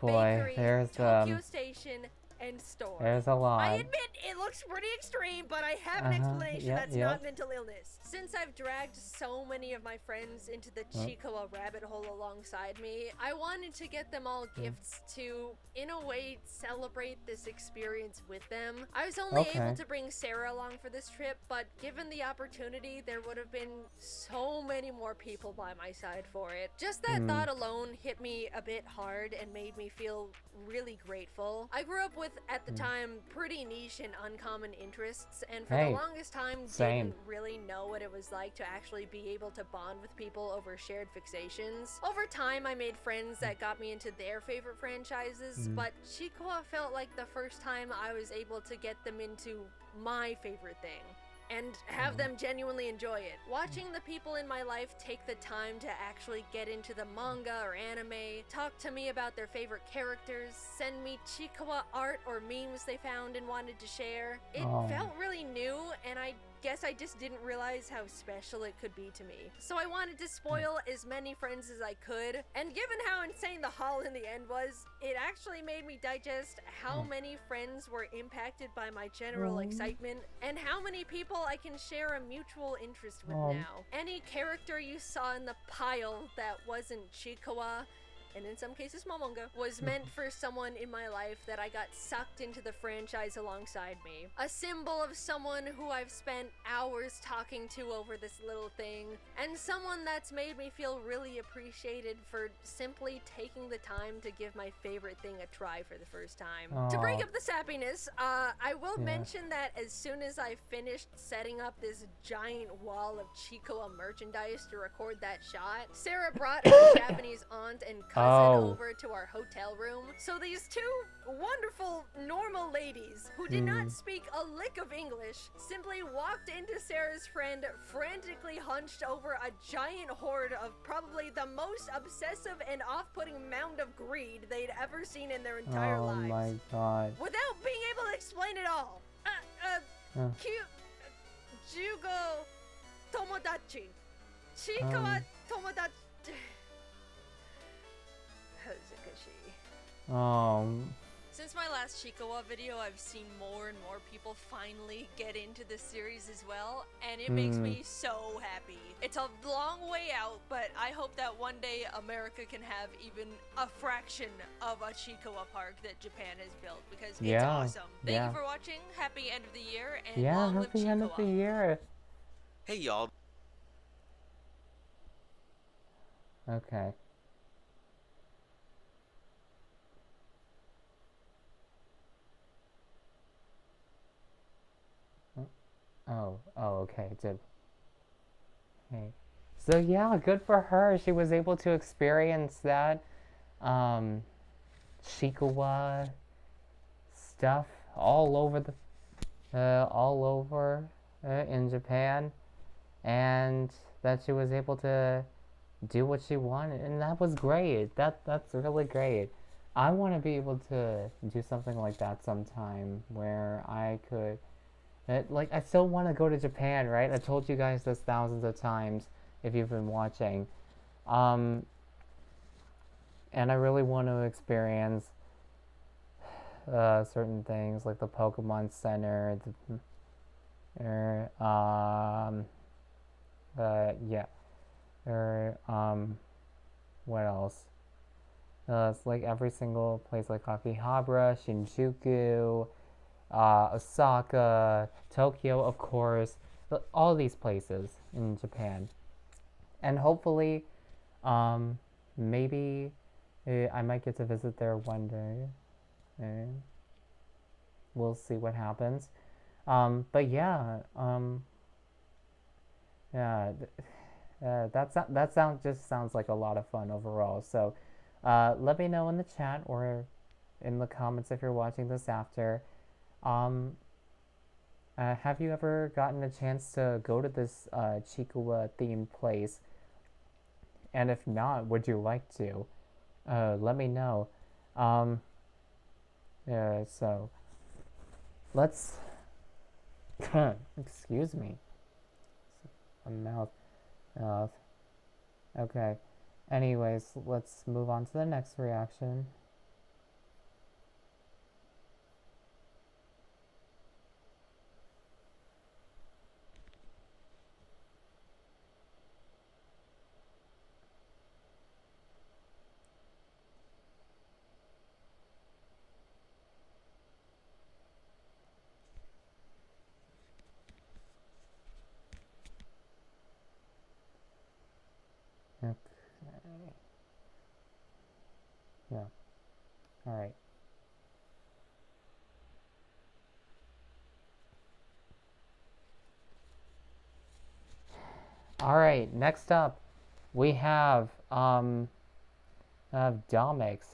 bakery, Tokyo Station, and store. There's a lot. I admit it looks pretty extreme, but I have an explanation that's not mental illness. Since I've dragged so many of my friends into the Chikawa rabbit hole alongside me, I wanted to get them all gifts to, in a way, celebrate this experience with them. I was only able to bring Sarah along for this trip, but given the opportunity, there would have been so many more people by my side for it. Just that thought alone hit me a bit hard and made me feel really grateful. I grew up with, at the time, pretty niche and uncommon interests, and for the longest time didn't really know what it was like to actually be able to bond with people over shared fixations. Over time, I made friends that got me into their favorite franchises, but Chikawa felt like the first time I was able to get them into my favorite thing. and have them genuinely enjoy it. Watching the people in my life take the time to actually get into the manga or anime, talk to me about their favorite characters, send me Chikawa art or memes they found and wanted to share, it felt really new, and I guess I just didn't realize how special it could be to me. So I wanted to spoil as many friends as I could, and given how insane the haul in the end was, it actually made me digest how many friends were impacted by my general excitement, and how many people I can share a mutual interest with now. Any character you saw in the pile that wasn't Chikawa, and in some cases Momonga, was meant for someone in my life that I got sucked into the franchise alongside me. A symbol of someone who I've spent hours talking to over this little thing, and someone that's made me feel really appreciated for simply taking the time to give my favorite thing a try for the first time. To break up the sappiness, I will mention that as soon as I finished setting up this giant wall of Chikoa merchandise to record that shot, Sarah brought her Japanese aunt and cousin over to our hotel room. So these two wonderful, normal ladies who did not speak a lick of English simply walked into Sarah's friend, frantically hunched over a giant hoard of probably the most obsessive and off-putting mound of greed they'd ever seen in their entire lives. Oh my god. Without being able to explain it all. Jugo Tomodachi. Chikawa Tomodachi. Since my last Chikawa video, I've seen more and more people finally get into this series as well, and it makes me so happy. It's a long way out, but I hope that one day America can have even a fraction of a Chikawa park that Japan has built, because it's awesome. Thank you for watching. Happy end of the year, and long live happy end of the Chikawa. year. Hey y'all. Okay. Okay, it did. Okay. So yeah, good for her. She was able to experience that Chikawa stuff all over in Japan, and that she was able to do what she wanted, and that was great. That's really great. I want to be able to do something like that sometime, where I could, like, I still want to go to Japan, right? I told you guys this thousands of times if you've been watching. And I really want to experience certain things like the Pokemon Center, what else? It's like every single place, like Akihabara, Shinjuku, Osaka, Tokyo, of course, all these places in Japan. And hopefully, maybe I might get to visit there one day. We'll see what happens. But yeah, that sounds like a lot of fun overall. So, let me know in the chat or in the comments if you're watching this after. Have you ever gotten a chance to go to this Chikawa themed place? And if not, would you like to? Let me know. So let's excuse me. A mouth. Okay. Anyways, let's move on to the next reaction. Okay. Yeah. All right. All right. Next up, we have Domix,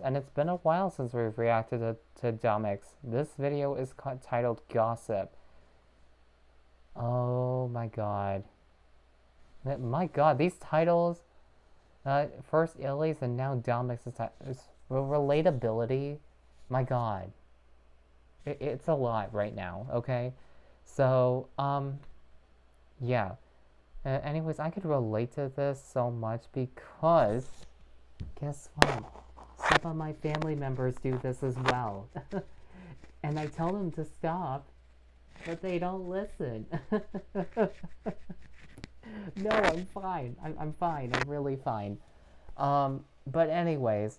and it's been a while since we've reacted to Domix. This video is titled Gossip. Oh god. My god, these titles, first Illy's and now Dominic's relatability, my god. It's a lot right now, okay? So, yeah. Anyways, I could relate to this so much because, guess what? Some of my family members do this as well. And I tell them to stop, but they don't listen. No, I'm fine. I'm fine. I'm really fine. But anyways,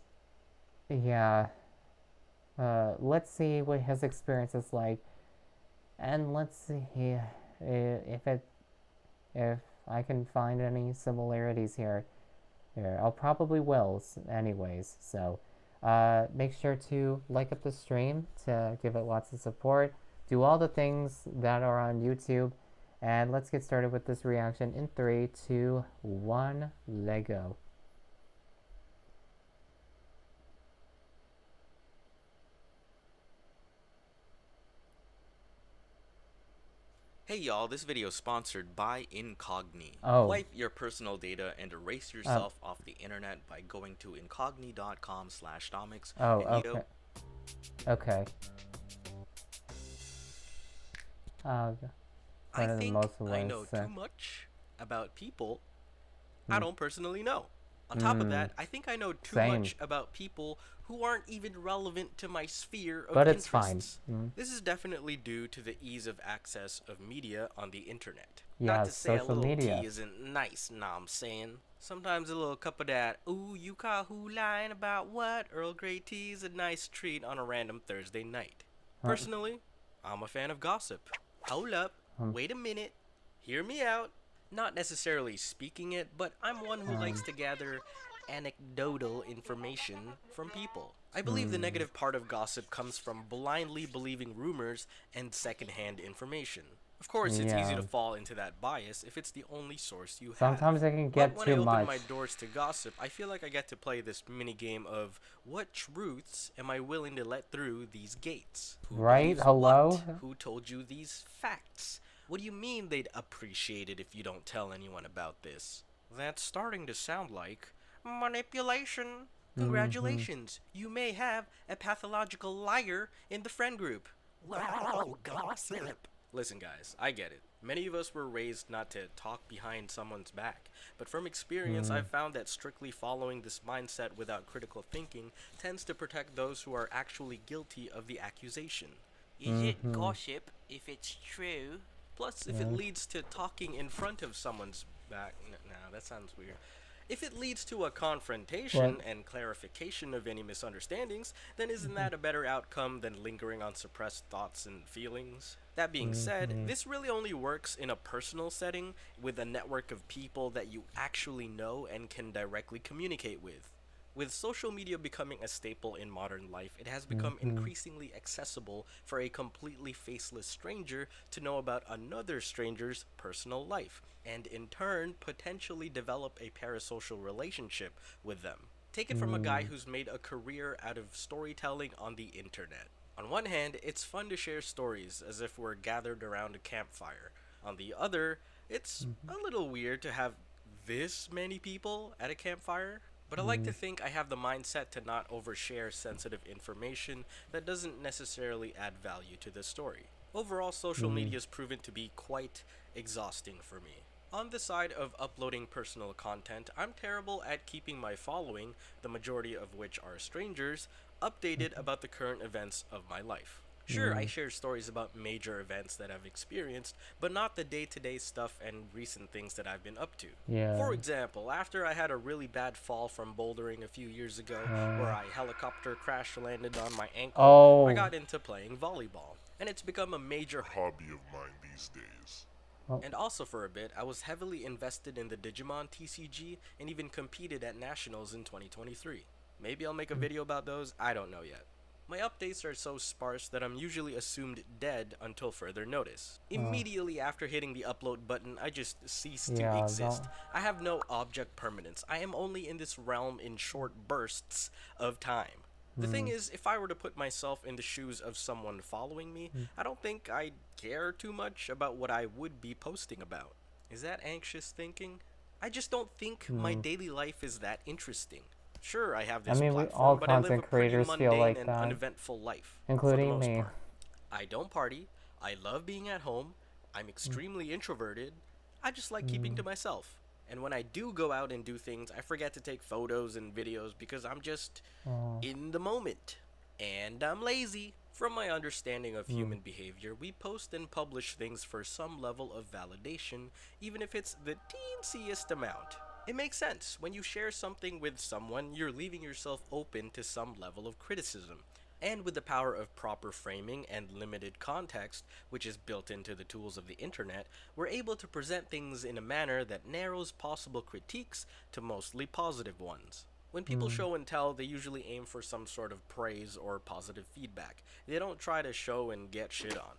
yeah. Let's see what his experience is like, and let's see if I can find any similarities here. I'll probably will, anyways. So, make sure to like up the stream to give it lots of support. Do all the things that are on YouTube. And let's get started with this reaction in 3, 2, 1, Lego. Hey y'all, this video is sponsored by Incogni. Oh. Wipe your personal data and erase yourself off the internet by going to incogni.com/domics. Oh, okay. Okay. I think I know too much about people I don't personally know. On top of that, I think I know too much about people who aren't even relevant to my sphere of but interests. It's fine. This is definitely due to the ease of access of media on the internet. Yeah, Not to say a social little media. tea isn't nice, nah, I'm saying. Sometimes a little cup of that, ooh, you call who lying about what? Earl Grey tea is a nice treat on a random Thursday night. Personally, I'm a fan of gossip. Hold up, wait a minute, hear me out. Not necessarily speaking it, but I'm one who likes to gather anecdotal information from people. I believe the negative part of gossip comes from blindly believing rumors and secondhand information. Of course, it's easy to fall into that bias if it's the only source you have. Sometimes it can get but too when I open much. my doors to gossip, I feel like I get to play this mini game of what truths am I willing to let through these gates? Who Right? believes Hello? what? Who told you these facts? What do you mean they'd appreciate it if you don't tell anyone about this? That's starting to sound like manipulation. Congratulations, you may have a pathological liar in the friend group. Wow, gossip. Listen guys, I get it. Many of us were raised not to talk behind someone's back, but from experience I've found that strictly following this mindset without critical thinking tends to protect those who are actually guilty of the accusation. Is it gossip if it's true? Plus, if it leads to talking in front of someone's back, no, that sounds weird. If it leads to a confrontation and clarification of any misunderstandings, then isn't that a better outcome than lingering on suppressed thoughts and feelings? That being said, this really only works in a personal setting with a network of people that you actually know and can directly communicate with. With social media becoming a staple in modern life, it has become increasingly accessible for a completely faceless stranger to know about another stranger's personal life, and in turn, potentially develop a parasocial relationship with them. Take it from a guy who's made a career out of storytelling on the internet. On one hand, it's fun to share stories as if we're gathered around a campfire. On the other, it's a little weird to have this many people at a campfire. But I like to think I have the mindset to not overshare sensitive information that doesn't necessarily add value to the story. Overall, social media has proven to be quite exhausting for me. On the side of uploading personal content, I'm terrible at keeping my following, the majority of which are strangers, updated about the current events of my life. Sure, I share stories about major events that I've experienced, but not the day-to-day stuff and recent things that I've been up to. For example, after I had a really bad fall from bouldering a few years ago, where I helicopter crash landed on my ankle, I got into playing volleyball, and it's become a major hobby of mine these days. And also for a bit, I was heavily invested in the Digimon TCG and even competed at Nationals in 2023. Maybe I'll make a video about those, I don't know yet. My updates are so sparse that I'm usually assumed dead until further notice. Immediately after hitting the upload button, I just cease to exist. I have no object permanence. I am only in this realm in short bursts of time. The thing is, if I were to put myself in the shoes of someone following me, I don't think I'd care too much about what I would be posting about. Is that anxious thinking? I just don't think my daily life is that interesting. Sure, I have I this mean, all platform, but I live a content pretty creators feel mundane like and that, uneventful life, for the including most me. part. I don't party, I love being at home, I'm extremely introverted, I just like keeping to myself. And when I do go out and do things, I forget to take photos and videos because I'm just in the moment. And I'm lazy. From my understanding of human behavior, we post and publish things for some level of validation, even if it's the teensiest amount. It makes sense. When you share something with someone, you're leaving yourself open to some level of criticism. And with the power of proper framing and limited context, which is built into the tools of the internet, we're able to present things in a manner that narrows possible critiques to mostly positive ones. When people show and tell, they usually aim for some sort of praise or positive feedback. They don't try to show and get shit on.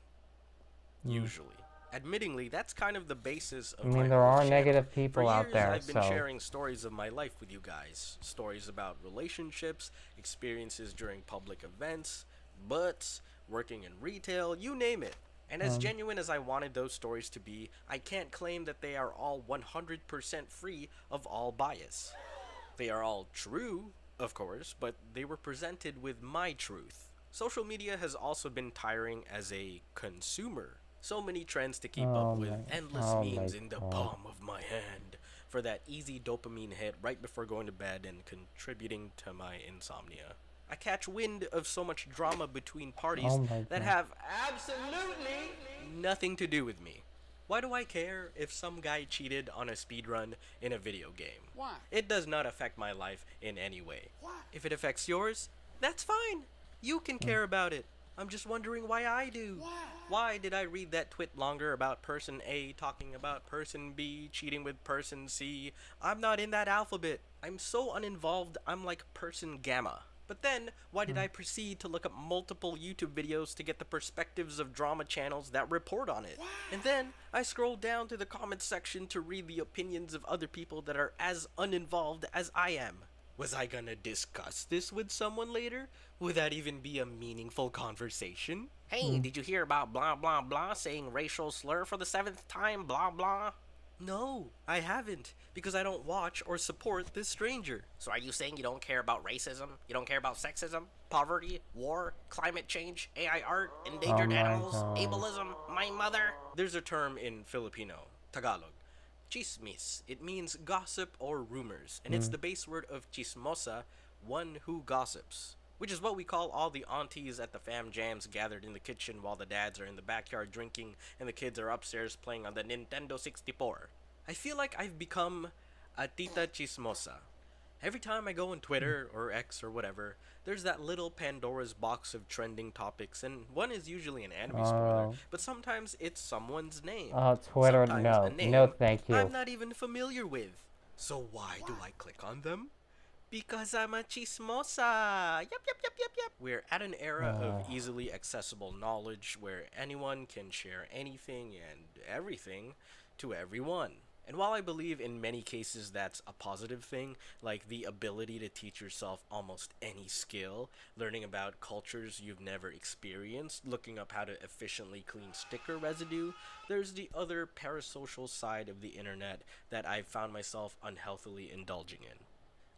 Usually. Admittingly, that's kind of the basis of I my mean, there whole are channel. negative For people out years, there, I've been so sharing stories of my life with you guys. Stories about relationships, experiences during public events, butts, working in retail, you name it. And as genuine as I wanted those stories to be, I can't claim that they are all 100% free of all bias. They are all true, of course, but they were presented with my truth. Social media has also been tiring as a consumer. So many trends to keep up with, endless oh memes my in the god. palm of my hand for that easy dopamine hit right before going to bed and contributing to my insomnia. I catch wind of so much drama between parties Oh my that god. have absolutely nothing to do with me. Why do I care if some guy cheated on a speedrun in a video game? Why? It does not affect my life in any way. If it affects yours, that's fine. You can care about it. I'm just wondering why I do. Why did I read that twit longer about person A talking about person B cheating with person C? I'm not in that alphabet. I'm so uninvolved, I'm like person gamma. But then, why did I proceed to look up multiple YouTube videos to get the perspectives of drama channels that report on it? And then, I scrolled down to the comments section to read the opinions of other people that are as uninvolved as I am. Was I gonna discuss this with someone later? Would that even be a meaningful conversation? Hey, did you hear about blah blah blah saying racial slur for the 7th time, blah blah? No, I haven't, because I don't watch or support this stranger. So are you saying you don't care about racism? You don't care about sexism? Poverty? War? Climate change? AI art? Endangered my animals? God. Ableism? My mother? There's a term in Filipino, Tagalog. Chismis. It means gossip or rumors, and it's the base word of chismosa, one who gossips. Which is what we call all the aunties at the fam jams gathered in the kitchen while the dads are in the backyard drinking and the kids are upstairs playing on the Nintendo 64. I feel like I've become a tita chismosa. Every time I go on Twitter or X or whatever, there's that little Pandora's box of trending topics, and one is usually an anime spoiler, but sometimes it's someone's name. Twitter, Sometimes a no. name No, thank you. I'm not even familiar with. So why do I click on them? Because I'm a chismosa. Yep. We're at an era of easily accessible knowledge where anyone can share anything and everything to everyone. And while I believe in many cases that's a positive thing, like the ability to teach yourself almost any skill, learning about cultures you've never experienced, looking up how to efficiently clean sticker residue, there's the other parasocial side of the internet that I've found myself unhealthily indulging in.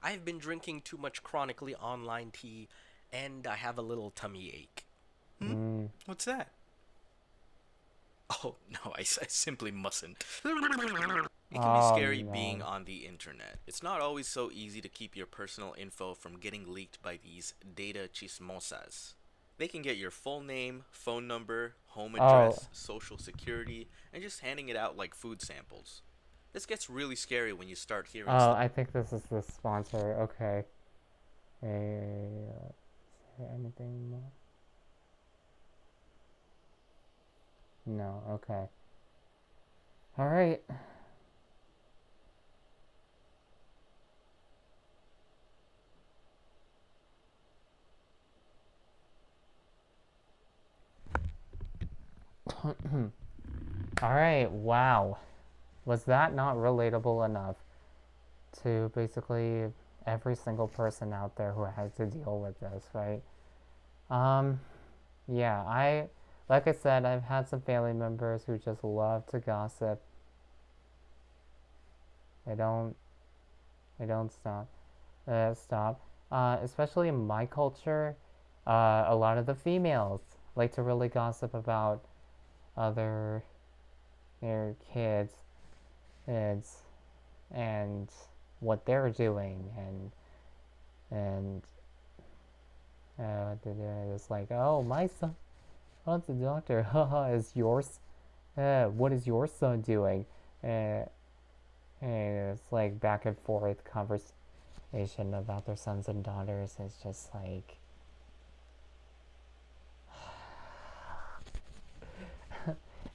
I've been drinking too much chronically online tea, and I have a little tummy ache. What's that? Oh, no, I simply mustn't. It can be scary being on the internet. It's not always so easy to keep your personal info from getting leaked by these data chismosas. They can get your full name, phone number, home address, social security, and just handing it out like food samples. This gets really scary when you start hearing stuff. I think this is the sponsor. Okay. Is there anything more? No, okay. Alright. Alright, wow. Was that not relatable enough to basically every single person out there who has to deal with this, right? Yeah, like I said, I've had some family members who just love to gossip. They don't stop. Stop. Especially in my culture, a lot of the females like to really gossip about other their kids and what they're doing and it's like, oh, my son, oh, the doctor, haha, is yours? What is your son doing? And it's like back and forth conversation about their sons and daughters. It's just like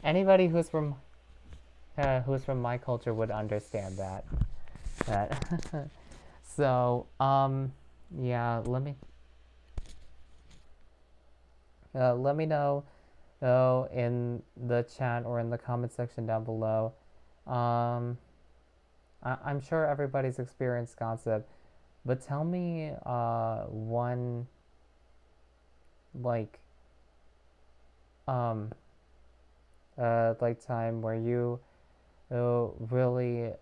anybody who's from my culture would understand that. So yeah, let me know in the chat or in the comment section down below. I'm sure everybody's experienced gossip, but tell me one like time where you really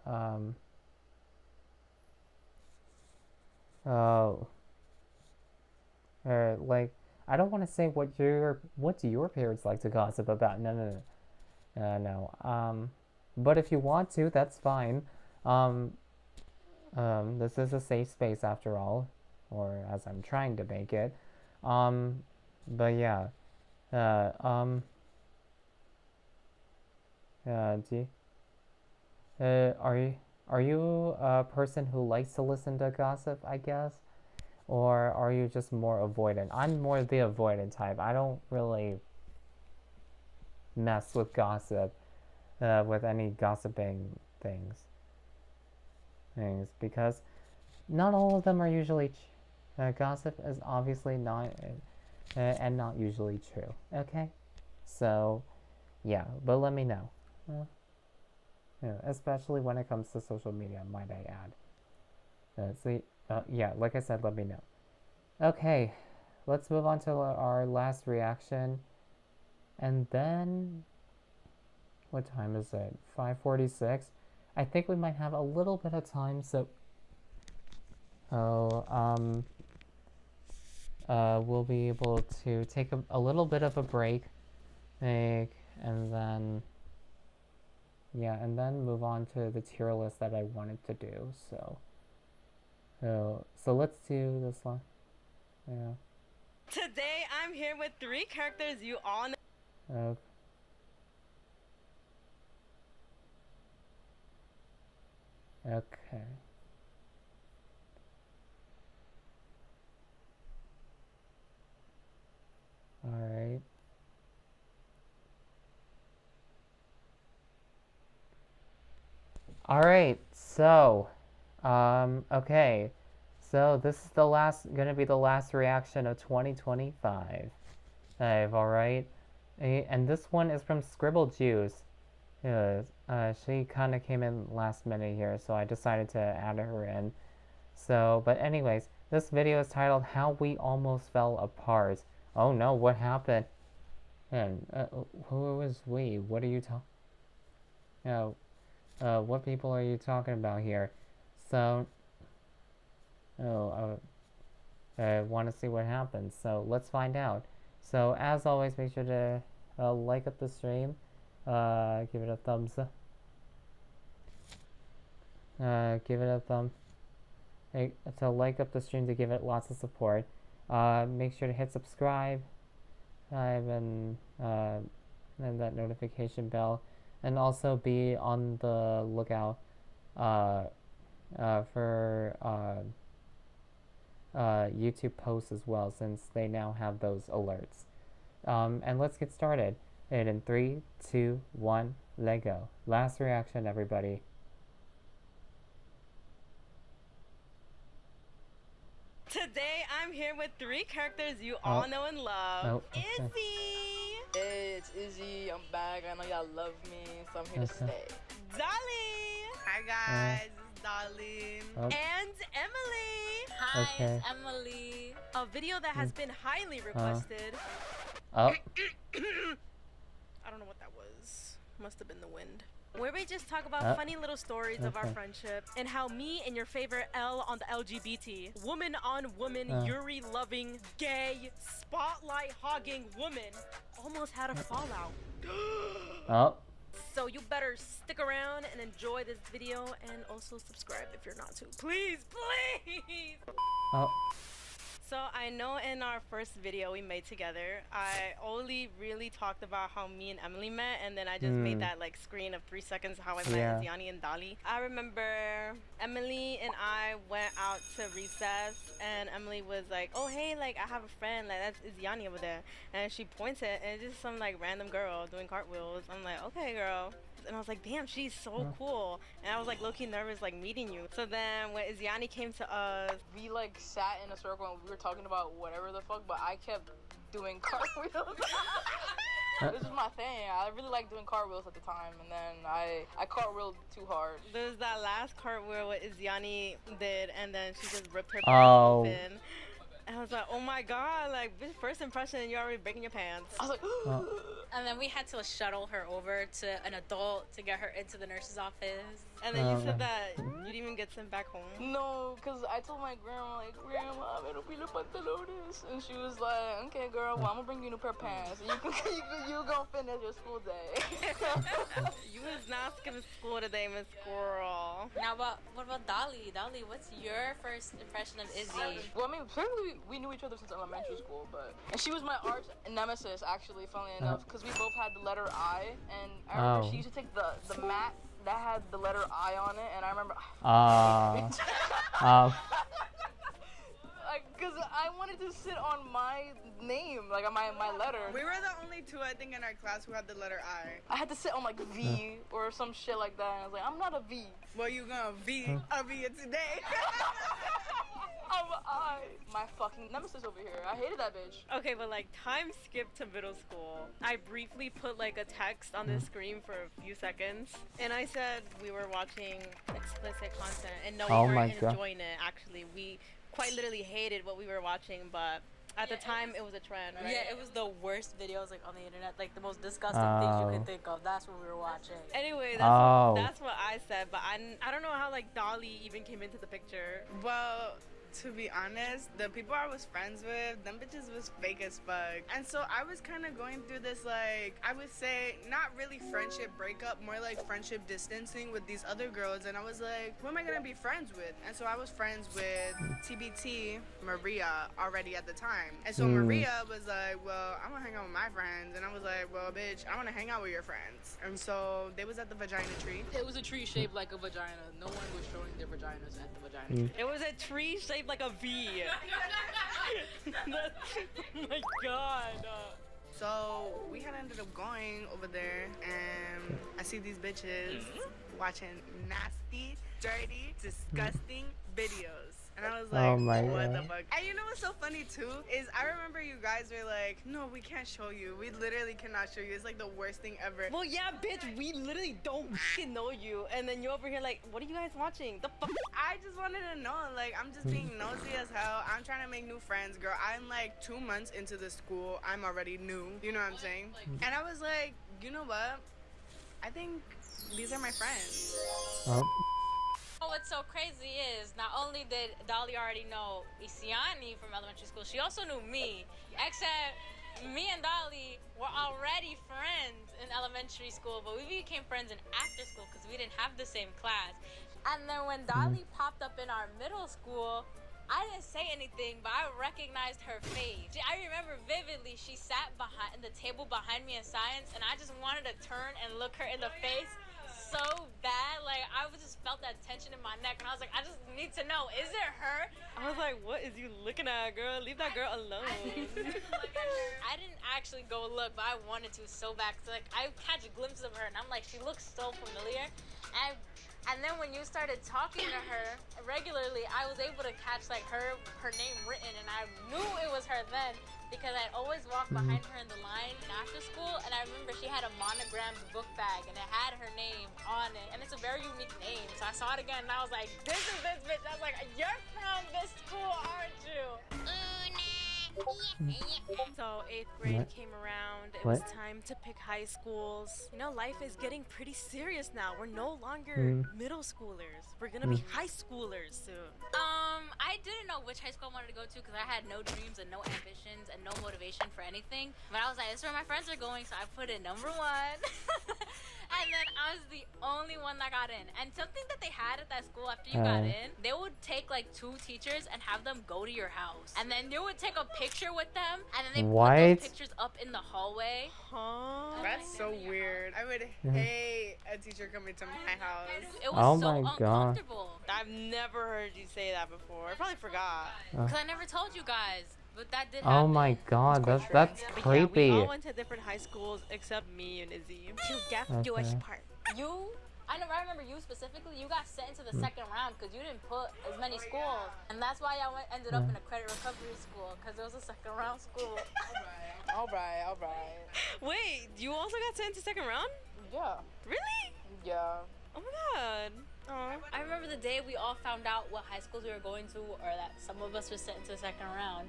like, I don't want to say what do your parents like to gossip about. No. But if you want to, that's fine. This is a safe space after all, or as I'm trying to make it. But yeah. Are you a person who likes to listen to gossip, I guess? Or are you just more avoidant? I'm more the avoidant type. I don't really mess with gossip, with any gossiping things, because not all of them are usually gossip is obviously not and not usually true. Okay, so yeah, but let me know. Yeah, especially when it comes to social media, might I add. Yeah, like I said, let me know. Okay, let's move on to our last reaction. And then, what time is it? 5:46. I think we might have a little bit of time, so we'll be able to take a little bit of a break, and then and then move on to the tier list that I wanted to do. So let's do this one. Yeah. Today I'm here with 3 characters you all know. Okay. All right. All right. So, okay. So this is gonna be the last reaction of 2025. All right. And this one is from Scribble Juice. She kind of came in last minute here, so I decided to add her in. So, but anyways, this video is titled "How We Almost Fell Apart." Oh no, what happened? And who was we? What are you talking? What people are you talking about here? So, I want to see what happens. So let's find out. So as always, make sure to like up the stream. Give it a thumbs up. Give it a thumb. To like up the stream to give it lots of support. Make sure to hit subscribe. And that notification bell, and also be on the lookout for YouTube posts as well, since they now have those alerts. And let's get started. And in 3, 2, 1, let go. Last reaction, everybody. Today I'm here with 3 characters you all know and love. Oh, okay. Izzy! Hey, it's Izzy. I'm back. I know y'all love me, so I'm here to stay. Dolly! Hi guys, it's Dolly. Oh. And Emily! Hi, Okay. it's Emily. A video that has been highly requested. Oh. I don't know what that was. Must have been the wind. where we just talk about funny little stories of our friendship and how me and your favorite L on the LGBT, woman on woman, Yuri loving, gay, spotlight hogging woman, almost had a fallout. Oh. So you better stick around and enjoy this video and also subscribe if you're not to. Please, please! Oh. So I know in our first video we made together, I only really talked about how me and Emily met, and then I just made that like screen of 3 seconds how I met Isyani and Dali. I remember Emily and I went out to recess, and Emily was like, "Oh hey, like I have a friend, like that's Isyani over there," and she points it, and it's just some like random girl doing cartwheels. I'm like, "Okay, girl." And I was like, damn, she's so cool. And I was like low-key nervous like meeting you. So then when Isyani came to us, we like sat in a circle and we were talking about whatever the fuck, but I kept doing cartwheels. This is my thing. I really liked doing cartwheels at the time, and then I cartwheeled too hard. There's that last cartwheel what Isyani did, and then she just ripped her pants open. And I was like, oh my god, like first impression, you're already breaking your pants. I was like, And then we had to shuttle her over to an adult to get her into the nurse's office. And then you said that you didn't even get sent back home. No, because I told my grandma, like, Grandma, me no pila pantalones. And she was like, okay, girl, well, I'm going to bring you a new pair of pants. And you gonna finish your school day. You was not skipping school today, Miss Squirrel. Now, what about Dali? Dali, what's your first impression of Izzy? Well, I mean, certainly we knew each other since elementary school, and she was my arch nemesis, actually, funnily enough, because we both had the letter I, and I remember she used to take the mat that had the letter I on it, and I remember because I wanted to sit on my name, like on my letter. We were the only two, I think, in our class who had the letter I. I had to sit on like V or some shit like that, and I was like, I'm not a V. Well, you gonna V it today. My fucking nemesis over here. I hated that bitch. Okay, but like time skipped to middle school. I briefly put like a text on the screen for a few seconds, and I said we were watching explicit content, and no, we weren't enjoying it. Actually, we quite literally hated what we were watching, but at the time it was a trend, right? Yeah, it was the worst videos like on the internet, like the most disgusting things you could think of. That's what we were watching. Anyway, that's what I said, but I don't know how like Dolly even came into the picture. Well, to be honest, the people I was friends with, them bitches was fake as fuck. And so I was kind of going through this, like, I would say, not really friendship breakup, more like friendship distancing with these other girls. And I was like, who am I gonna be friends with? And so I was friends with TBT, Maria, already at the time. And so Maria was like, well, I'm gonna hang out with my friends. And I was like, well, bitch, I wanna hang out with your friends. And so they was at the vagina tree. It was a tree shaped like a vagina. No one was showing their vaginas at the vagina tree. It was a tree shaped like a V. Oh my god. So we had ended up going over there, and I see these bitches watching nasty, dirty, disgusting videos. And I was like, what the fuck? And you know what's so funny too? Is I remember you guys were like, no, we can't show you. We literally cannot show you. It's like the worst thing ever. Well, yeah, bitch, we literally don't fucking know you. And then you're over here like, what are you guys watching? The fuck? I just wanted to know, like, I'm just being nosy as hell. I'm trying to make new friends, girl. I'm like 2 months into the school. I'm already new. You know what I'm saying? And I was like, you know what? I think these are my friends. Oh, what's so crazy is not only did Dolly already know Isyani from elementary school, she also knew me. Except me and Dolly were already friends in elementary school, but we became friends in after school because we didn't have the same class. And then when Dolly popped up in our middle school, I didn't say anything, but I recognized her face. I remember vividly, she sat behind the table behind me in science, and I just wanted to turn and look her in the face so bad. Like, I just felt that tension in my neck, and I was like, I just need to know, is it her? I was like, what is you looking at, girl? Leave that girl alone. I didn't actually go look, but I wanted to so bad. Cause like, I catch glimpses of her, and I'm like, she looks so familiar. And then when you started talking to her regularly, I was able to catch like her name written, and I knew it was her then because I'd always walk behind her in the line after school, and I remember she had a monogrammed book bag, and it had her name on it, and it's a very unique name. So I saw it again, and I was like, this is this bitch. I was like, you're from this school, aren't you? So 8th grade What? came around. It What? was time to pick high schools. You know, life is getting pretty serious now. We're no longer middle schoolers. We're gonna be high schoolers soon. I didn't know which high school I wanted to go to because I had no dreams and no ambitions and no motivation for anything. But I was like, this is where my friends are going, so I put it number 1. And then I was the only one that got in. And something that they had at that school after you got in, they would take like 2 teachers and have them go to your house. And then they would take a picture with them, and then they put those pictures up in the hallway. That's so weird. I would hate a teacher coming to my house. It was so uncomfortable. I've never heard you say that before. I probably forgot. Because I never told you guys. But that did happen. Oh my god, that's creepy. Yeah, we all went to different high schools except me and Izzy. To get Jewish part. I remember you specifically, you got sent into the second round because you didn't put as many schools. And that's why I ended up in a credit recovery school, because it was a second round school. Alright. Wait, you also got sent to second round? Yeah. Really? Yeah. Oh my god. I remember the day we all found out what high schools we were going to, or that some of us were sent into the second round,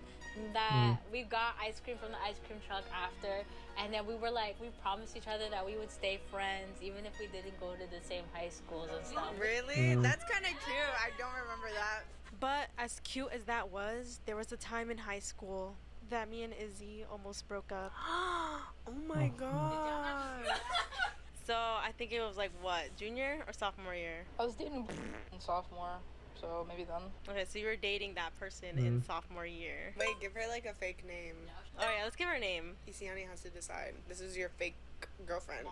that we got ice cream from the ice cream truck after, and then we were like, we promised each other that we would stay friends even if we didn't go to the same high schools and stuff. Really? That's kind of cute. I don't remember that. But as cute as that was, there was a time in high school that me and Izzy almost broke up. Oh my god. So I think it was like what, junior or sophomore year? I was dating in sophomore, so maybe then. Okay, so you were dating that person in sophomore year. Wait, give her like a fake name. Oh yeah, let's give her a name. Isiani has to decide. This is your fake girlfriend.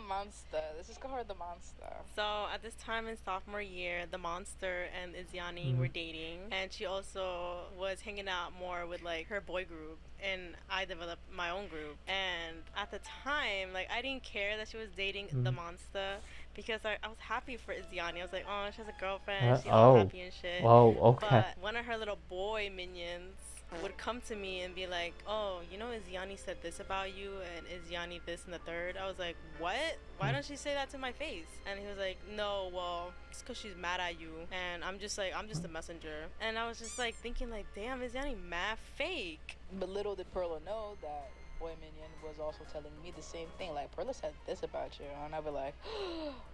Monster. Let's just call her the Monster. So at this time in sophomore year, the Monster and Iziani were dating, and she also was hanging out more with like her boy group, and I developed my own group. And at the time, like, I didn't care that she was dating the Monster, because I was happy for Iziani. I was like, oh, she has a girlfriend, she's all happy and shit. Oh, okay. But one of her little boy minions would come to me and be like, oh, you know, Iziani said this about you, and Iziani this and the third. I was like, what? Why don't she say that to my face? And he was like, no, well, it's because she's mad at you. And I'm just like, I'm just a messenger. And I was just like thinking like, damn, Iziani mad fake. But little did Perla know that boy minion was also telling me the same thing. Like, Perla said this about you. And I'd be like,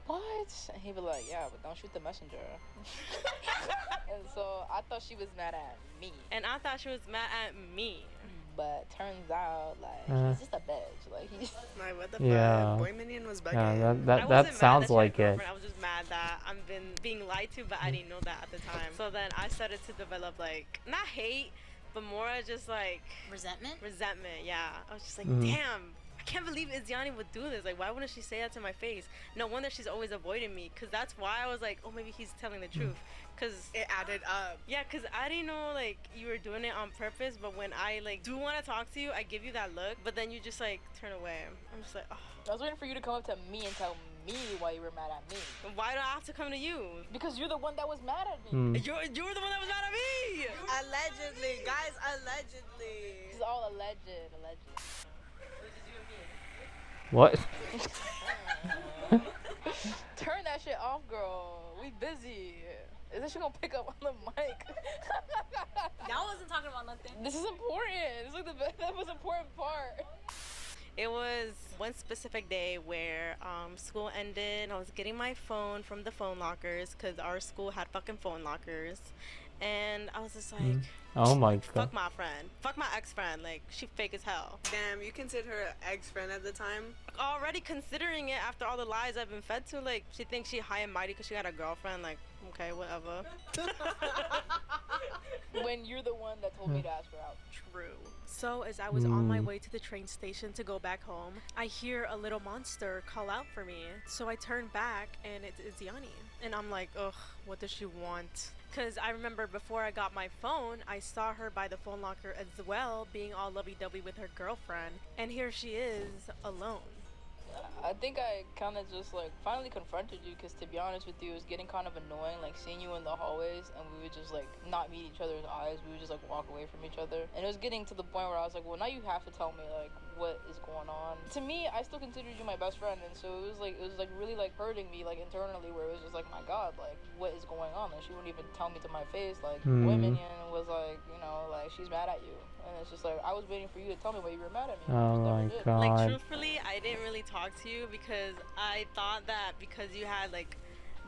what? And he'd be like, yeah, but don't shoot the messenger. And so I thought she was mad at me. And I thought she was mad at me. But turns out, like, he's just a bitch. Like, he's like, what the fuck? Boy minion was bugging. Yeah, that sounds like it. I was just mad that I'm being lied to, but I didn't know that at the time. So then I started to develop, like, not hate, but more just like resentment, yeah. I was just like, damn, I can't believe Iziani would do this. Like, why wouldn't she say that to my face? No wonder she's always avoiding me, because that's why I was like, oh, maybe he's telling the truth, because it added up. Yeah, because I didn't know like you were doing it on purpose, but when I like do want to talk to you, I give you that look, but then you just like turn away. I'm just like, oh. I was waiting for you to come up to me and tell me why you were mad at me. Why do I have to come to you? Because you're the one that was mad at me. You're the one that was mad at me. Allegedly, guys, allegedly. This is all alleged. What? Turn that shit off, girl. We busy. Is this shit gonna pick up on the mic? Y'all wasn't talking about nothing. This is important. This is like the most important part. It was one specific day where school ended. I was getting my phone from the phone lockers, because our school had fucking phone lockers. And I was just like, oh my god. Fuck my friend. Fuck my ex-friend. Like, she fake as hell. Damn, you consider her ex-friend at the time? Already considering it after all the lies I've been fed to. Like, she thinks she high and mighty because she got a girlfriend. Like, okay, whatever. When you're the one that told me to ask her out. True. So as I was on my way to the train station to go back home, I hear a little monster call out for me. So I turn back and it's Iziani. And I'm like, ugh, what does she want? Because I remember before I got my phone, I saw her by the phone locker as well, being all lovey-dovey with her girlfriend. And here she is, alone. I think I kind of just like finally confronted you, because to be honest with you, it was getting kind of annoying, like seeing you in the hallways and we would just like not meet each other's eyes. We would just like walk away from each other, and it was getting to the point where I was like, well, now you have to tell me like what is going on. To me, I still considered you my best friend, and so it was like really like hurting me like internally, where it was just like, my God, like what is going on? Like she wouldn't even tell me to my face, like Boy Minion was like, you know, like she's mad at you, and it's just like I was waiting for you to tell me why you were mad at me. Oh my God. Like truthfully, I didn't really talk to you because I thought that because you had like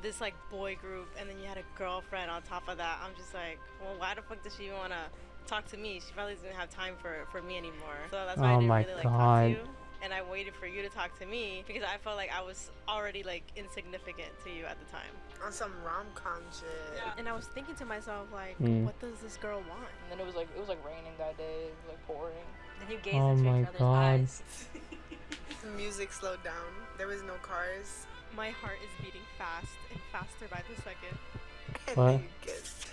this like boy group and then you had a girlfriend on top of that, I'm just like, well, why the fuck does she even want to talk to me? She probably doesn't have time for me anymore. So that's why I didn't really like talk to you. And I waited for you to talk to me because I felt like I was already like insignificant to you at the time. On some rom-com shit. Yeah. And I was thinking to myself like, what does this girl want? And then it was like raining that day, it was like pouring. Then you gazed into each other's eyes. The music slowed down. There was no cars. My heart is beating fast and faster by the second. And what? then you kissed.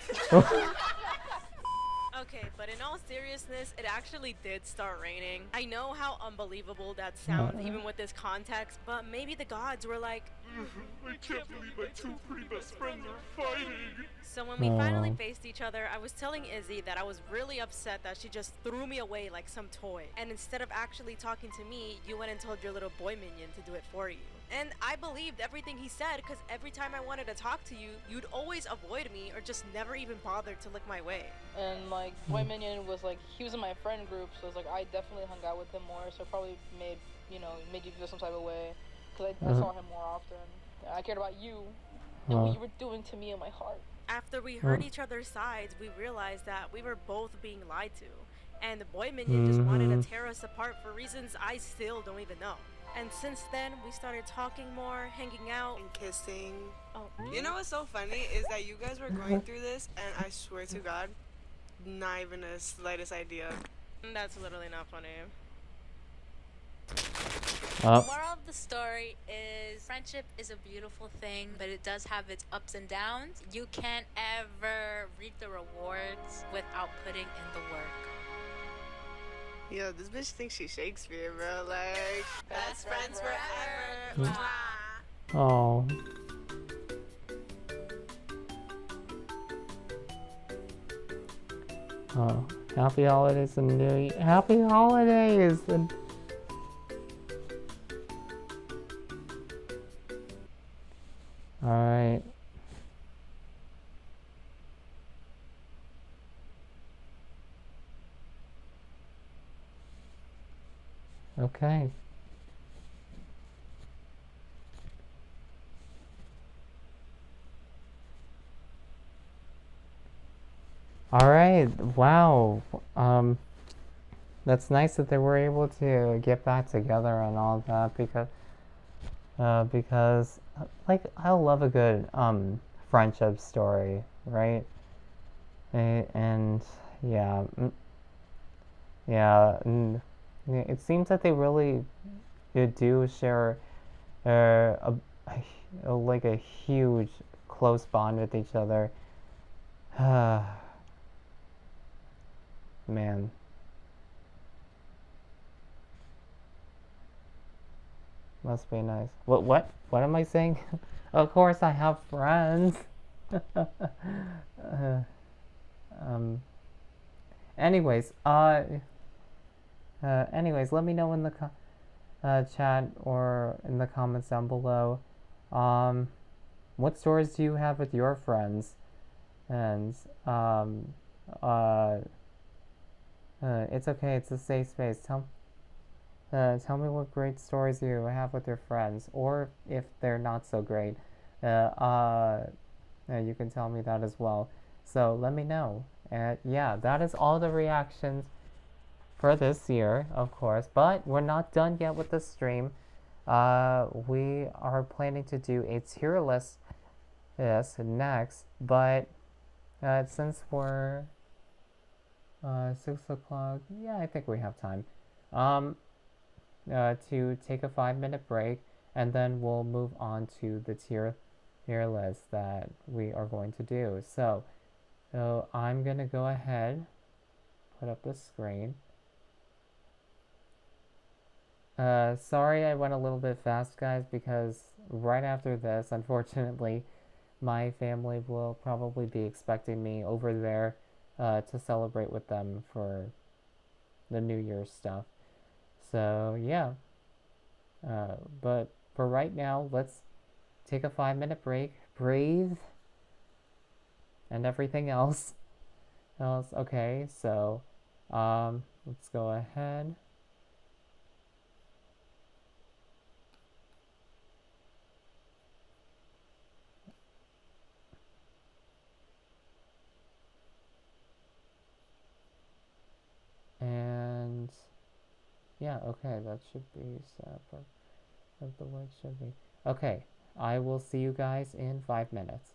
Okay, but in all seriousness, it actually did start raining. I know how unbelievable that sounds, even with this context, but maybe the gods were like, I can't believe my two pretty best friends are fighting. So when we finally faced each other, I was telling Izzy that I was really upset that she just threw me away like some toy. And instead of actually talking to me, you went and told your little boy minion to do it for you. And I believed everything he said because every time I wanted to talk to you, you'd always avoid me or just never even bother to look my way. And like Boy Minion was like, he was in my friend group, so it's like I definitely hung out with him more, so it probably made you feel some type of way because I saw him more often. I cared about you and what you were doing to me in my heart. After we heard each other's sides, we realized that we were both being lied to. And the Boy Minion just wanted to tear us apart for reasons I still don't even know. And since then, we started talking more, hanging out, and kissing. Oh. You know what's so funny is that you guys were going through this, and I swear to God, not even the slightest idea. That's literally not funny. Moral of the story is friendship is a beautiful thing, but it does have its ups and downs. You can't ever reap the rewards without putting in the work. Yo, this bitch thinks she's Shakespeare, bro. Like, best friends forever. Oh. Oh, happy holidays and New Year. Happy holidays and all right. Okay. All right. Wow. That's nice that they were able to get back together and all that because like I love a good friendship story, right? And yeah. Yeah. It seems that they really do share like a huge close bond with each other. Man. Must be nice. What am I saying? Of course I have friends. Anyways, let me know in the chat or in the comments down below. What stories do you have with your friends? And it's okay. It's a safe space. Tell me what great stories you have with your friends, or if they're not so great, you can tell me that as well. So let me know. Yeah, that is all the reactions for this year, of course, but we're not done yet with the stream. We are planning to do a tier list next, but since we're 6 o'clock, yeah, I think we have time to take a 5-minute break, and then we'll move on to the tier list that we are going to do. So I'm gonna go ahead, put up the screen. Sorry I went a little bit fast, guys, because right after this, unfortunately, my family will probably be expecting me over there to celebrate with them for the New Year's stuff. So yeah, but for right now, let's take a 5-minute break, breathe, and everything else. Okay, so let's go ahead. And yeah, okay, that should be separate of the way it should be. Okay, I will see you guys in 5 minutes.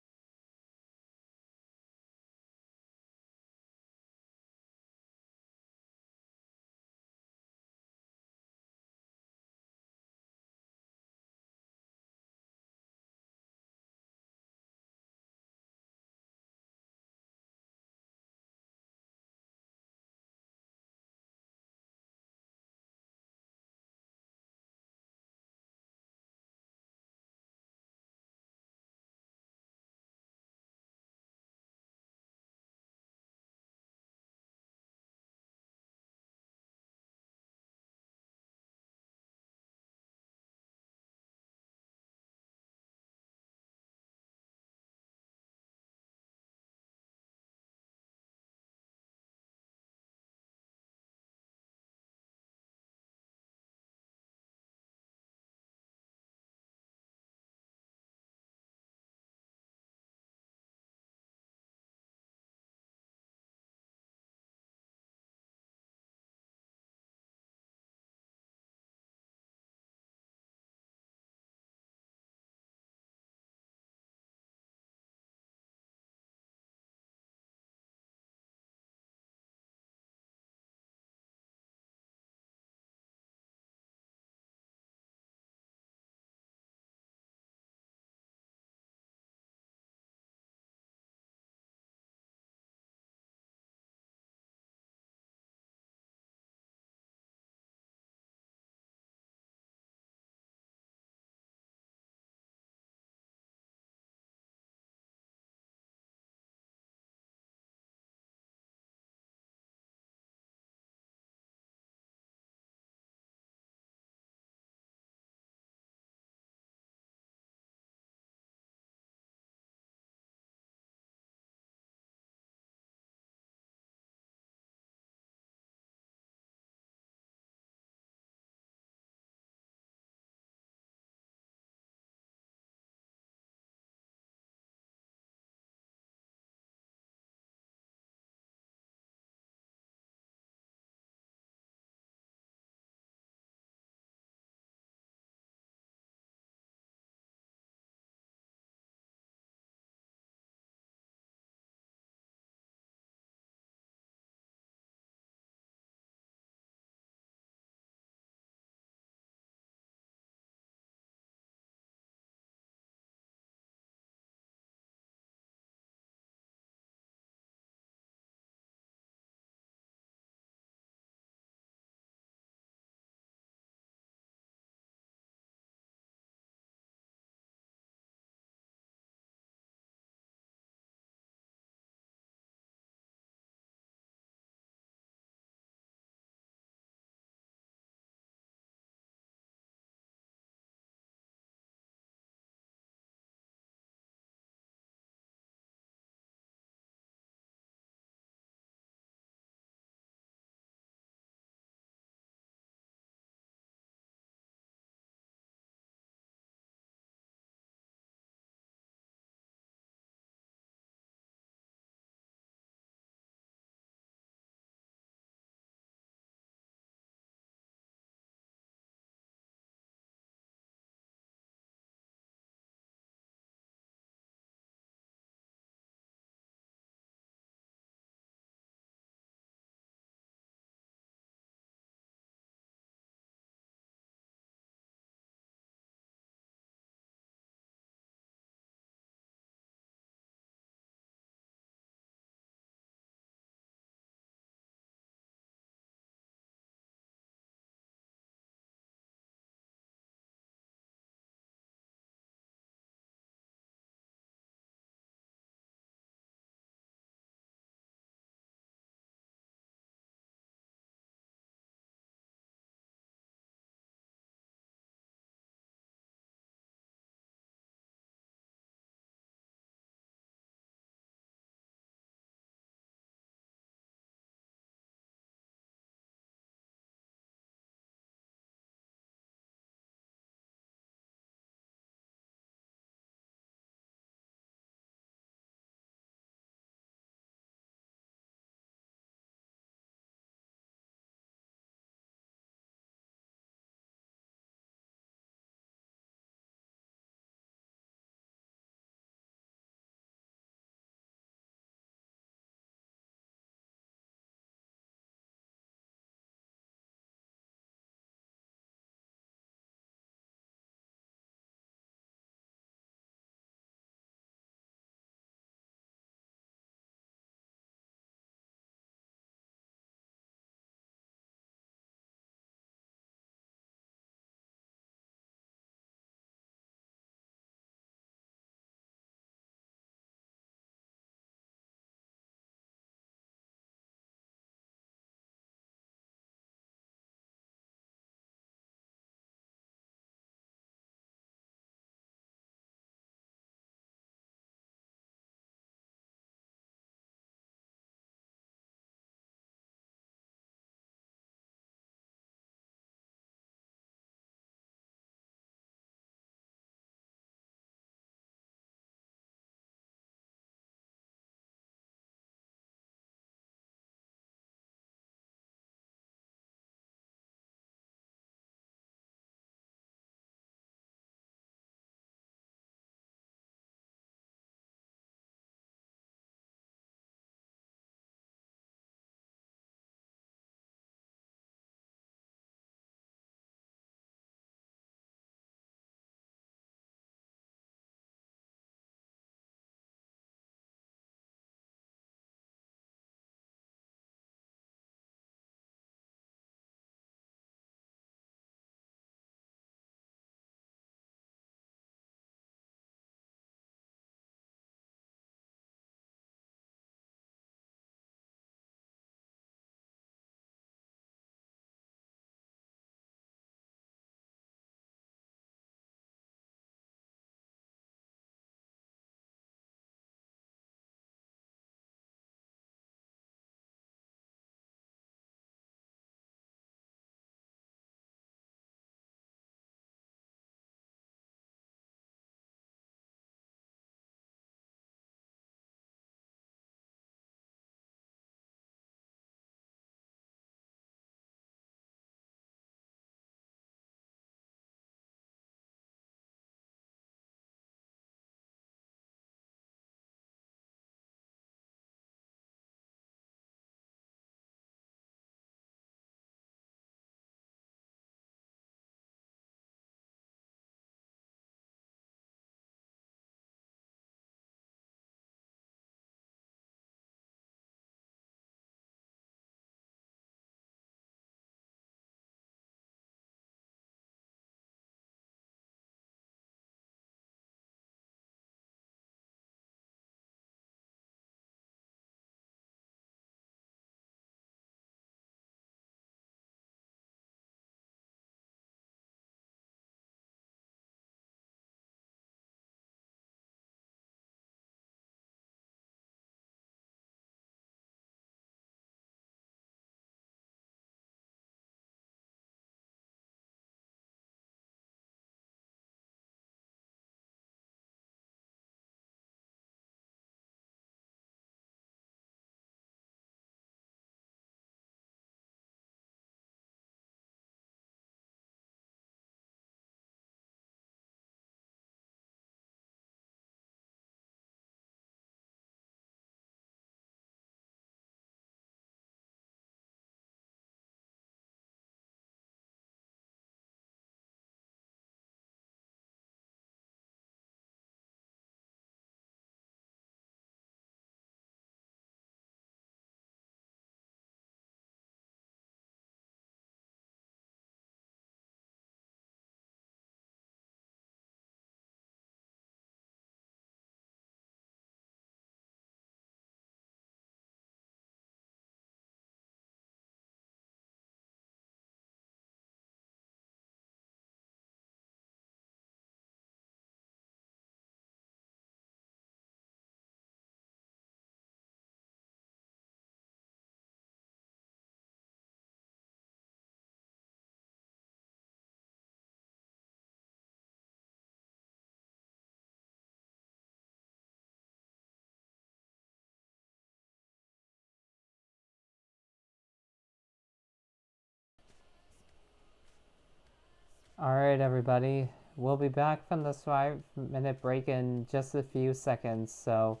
Alright, everybody. We'll be back from this 5-minute break in just a few seconds, so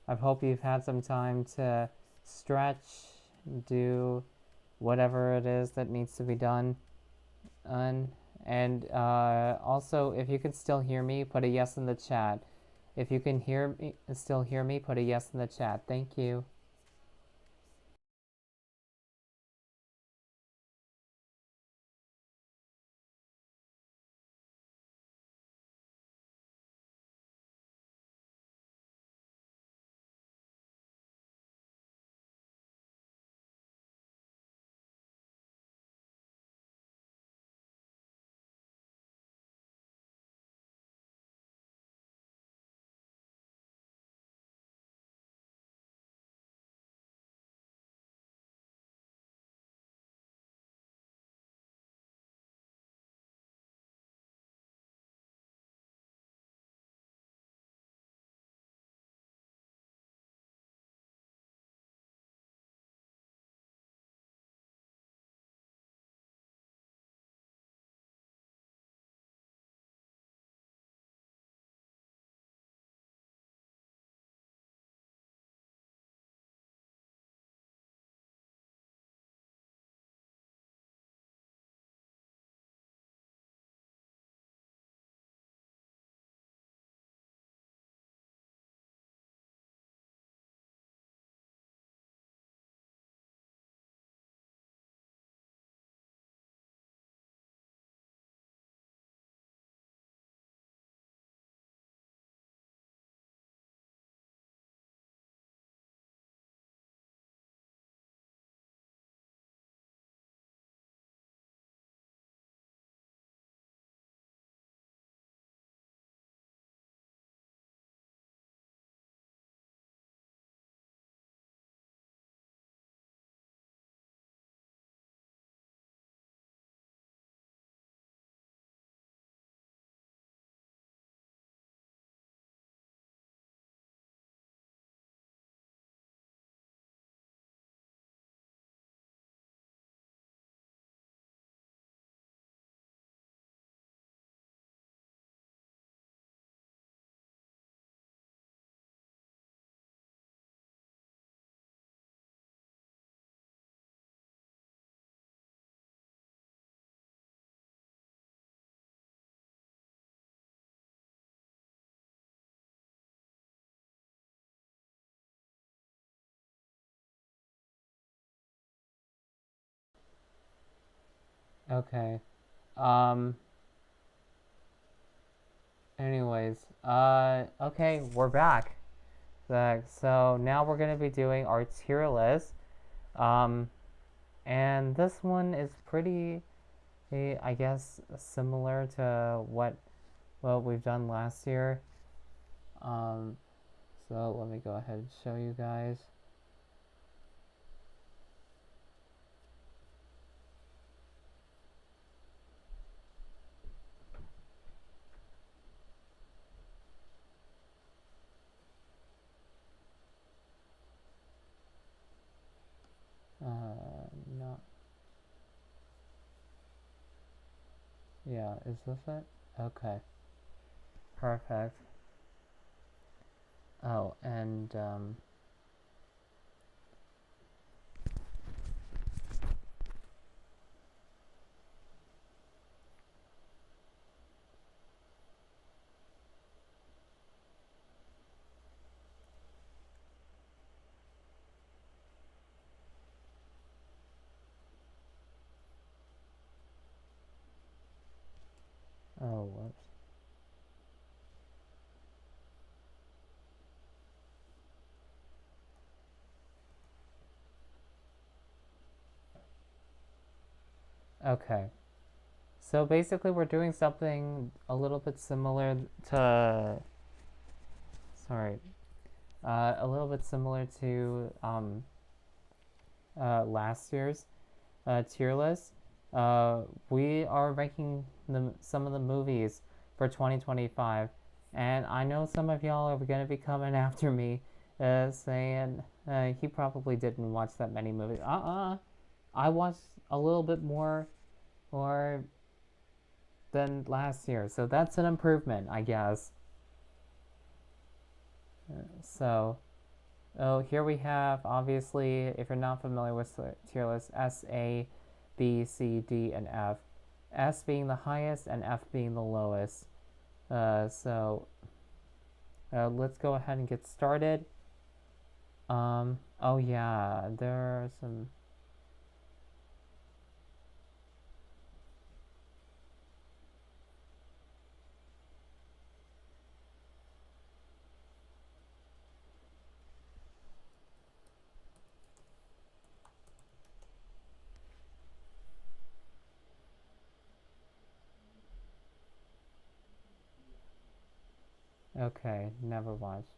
I hope you've had some time to stretch, do whatever it is that needs to be done. And also, if you can still hear me, put a yes in the chat. If you can still hear me, put a yes in the chat. Thank you. Okay. Um, Anyways, okay, we're back. So now we're going to be doing our tier list. And this one is pretty, I guess, similar to what we've done last year. So let me go ahead and show you guys. Not. Yeah, is this it? Okay. Perfect. Oh, and oh, whoops. Okay. So basically we're doing something a little bit similar to, sorry, a little bit similar to last year's tier list. We are ranking some of the movies for 2025, and I know some of y'all are going to be coming after me saying he probably didn't watch that many movies. I watched a little bit more, or than last year, so that's an improvement, I guess. So, oh, here we have, obviously, if you're not familiar with the tier list, S, A, B, C, D, and F. S being the highest and F being the lowest. So let's go ahead and get started. Oh yeah, there are some... Okay, never watched.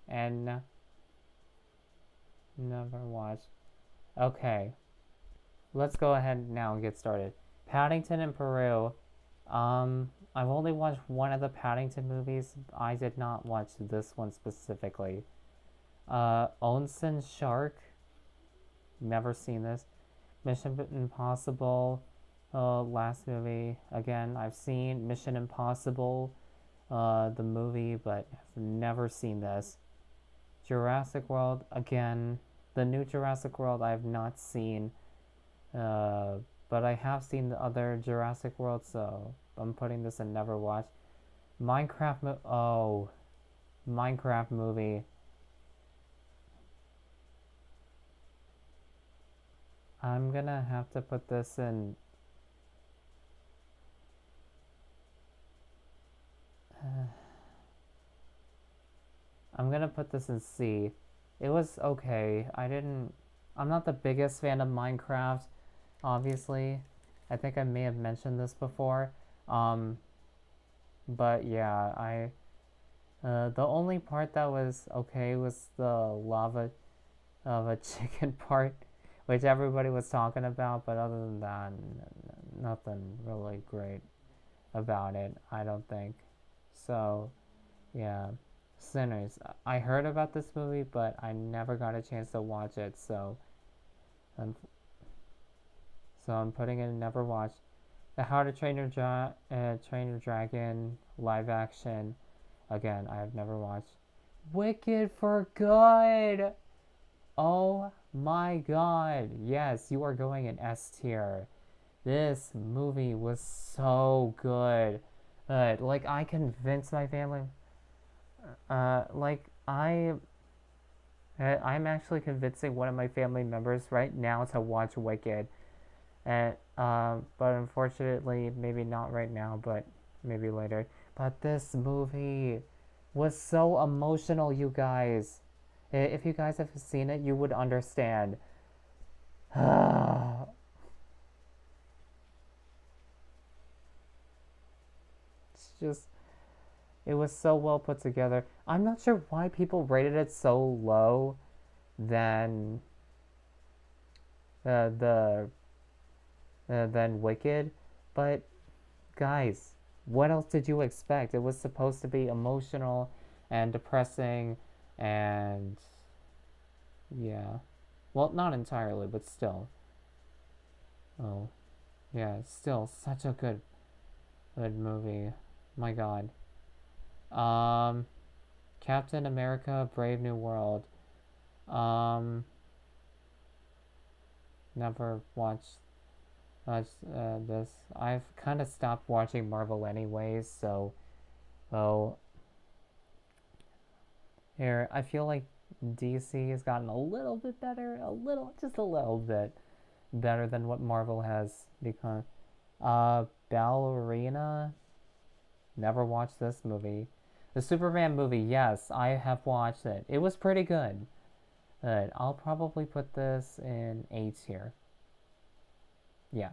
And never watched. Okay, let's go ahead now and get started. Paddington in Peru. I've only watched one of the Paddington movies. I did not watch this one specifically. Onsen Shark. Never seen this. Mission Impossible. Last movie. Again, I've seen Mission Impossible, the movie, but have never seen this. Jurassic World. Again, the new Jurassic World I have not seen. But I have seen the other Jurassic World, so I'm putting this in never watch. Minecraft Minecraft movie. I'm gonna have to put this in... I'm gonna put this in C. It was okay. I'm not the biggest fan of Minecraft, obviously. I think I may have mentioned this before. But yeah, the only part that was okay was the lava of a chicken part, which everybody was talking about, but other than that, nothing really great about it, I don't think. So, yeah. Sinners. I heard about this movie, but I never got a chance to watch it, so I'm putting it in never watch. The How to Train Your Dragon live action. Again, I have never watched. Wicked for Good! Oh my god. Yes, you are going in S tier. This movie was so good. Like, I convinced my family... I'm actually convincing one of my family members right now to watch Wicked. And, but unfortunately, maybe not right now, but maybe later. But this movie was so emotional, you guys. If you guys have seen it, you would understand. It's just... It was so well put together. I'm not sure why people rated it so low than than Wicked, but guys, what else did you expect? It was supposed to be emotional and depressing and yeah. Well, not entirely, but still. Oh. Yeah, still such a good movie. My god. Captain America Brave New World. Never watched this. I've kind of stopped watching Marvel anyways, so here, I feel like DC has gotten a little bit better, just a little bit better than what Marvel has become. Ballerina. Never watched this movie. The Superman movie, yes, I have watched it. It was pretty good. I'll probably put this in A tier. Yeah.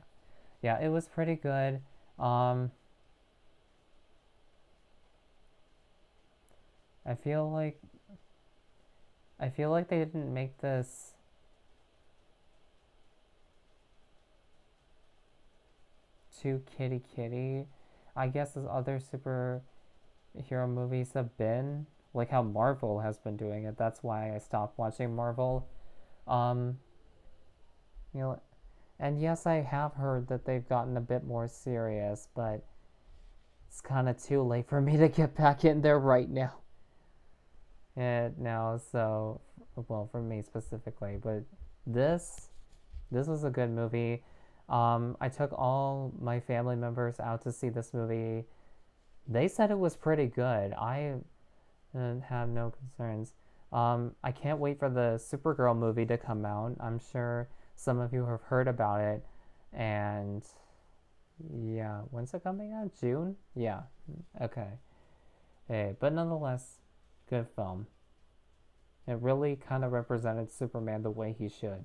Yeah, it was pretty good. I feel like they didn't make this too kitty. I guess as other superhero movies have been, like how Marvel has been doing it. That's why I stopped watching Marvel. You know, and yes, I have heard that they've gotten a bit more serious, but it's kind of too late for me to get back in there right now. And now, so, well, for me specifically, but this was a good movie. I took all my family members out to see this movie. They said it was pretty good. I have no concerns. I can't wait for the Supergirl movie to come out. I'm sure some of you have heard about it. And yeah, when's it coming out? June? Yeah. Okay. Hey, but nonetheless, good film. It really kind of represented Superman the way he should.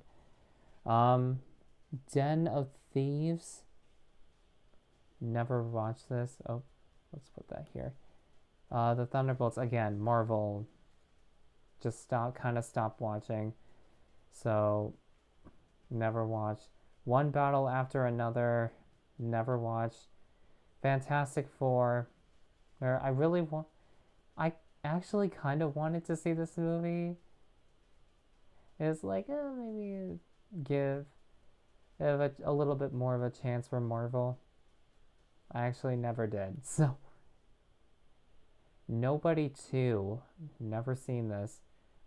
Den of Thieves. Never watched this. Oh, let's put that here. The Thunderbolts, again, Marvel. Just stopped watching. So, never watched. One Battle After Another. Never watched. Fantastic Four. I actually kind of wanted to see this movie. It's like, maybe give it a little bit more of a chance for Marvel. I actually never did. So, Nobody 2. Never seen this.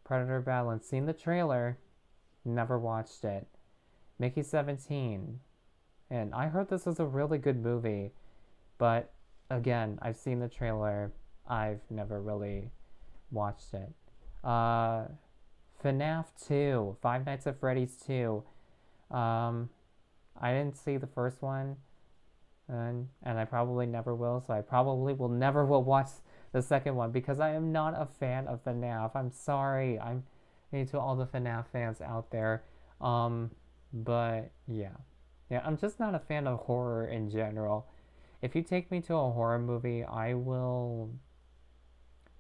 Predator Balance. Seen the trailer. Never watched it. Mickey 17. And I heard this was a really good movie. But, again, I've seen the trailer. I've never really watched it. FNAF 2. Five Nights at Freddy's 2. I didn't see the first one. And I probably never will. So I probably will never watch the second one, because I am not a fan of FNAF. I'm sorry. I'm to all the FNAF fans out there. But yeah, I'm just not a fan of horror in general. If you take me to a horror movie, I will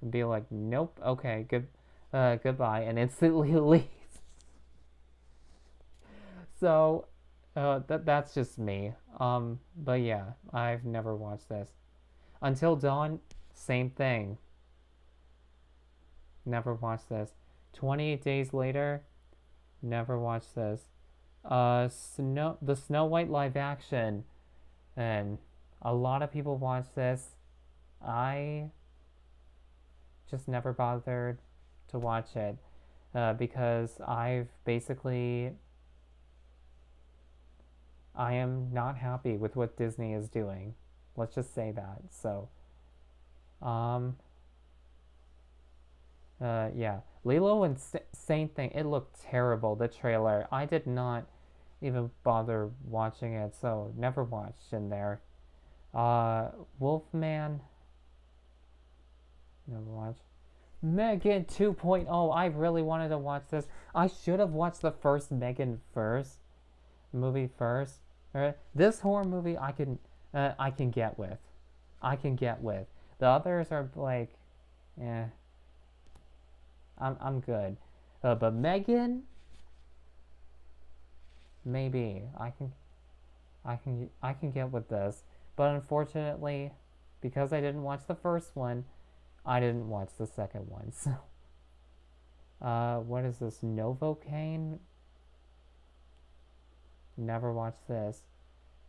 be like, nope, okay, goodbye, and instantly leave. So that's just me. But yeah, I've never watched this. Until Dawn. Same thing. Never watched this. 28 Days Later. Never watched this. The Snow White live action. And a lot of people watch this. I just never bothered to watch it. Because I am not happy with what Disney is doing. Let's just say that. So, yeah, Lilo and same thing. It looked terrible, the trailer. I did not even bother watching it, so never watched in there. Wolfman. Never watched. Megan 2.0. I really wanted to watch this. I should have watched the first Megan movie first. This horror movie I can get with. The others are like, I'm good. But Megan, maybe I can get with this. But unfortunately, because I didn't watch the first one, I didn't watch the second one. So, what is this? Novocaine? Never watched this.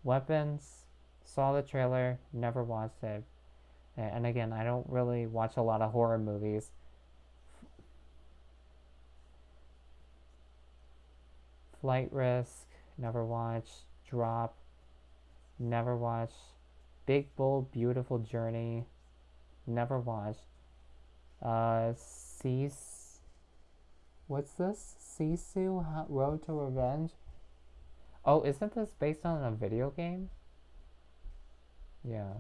Weapons, saw the trailer, never watched it. And again, I don't really watch a lot of horror movies. Flight Risk, never watched. Drop, never watched. Big Bold Beautiful Journey, never watched. What's this? Sisu Road to Revenge? Oh, isn't this based on a video game? Yeah.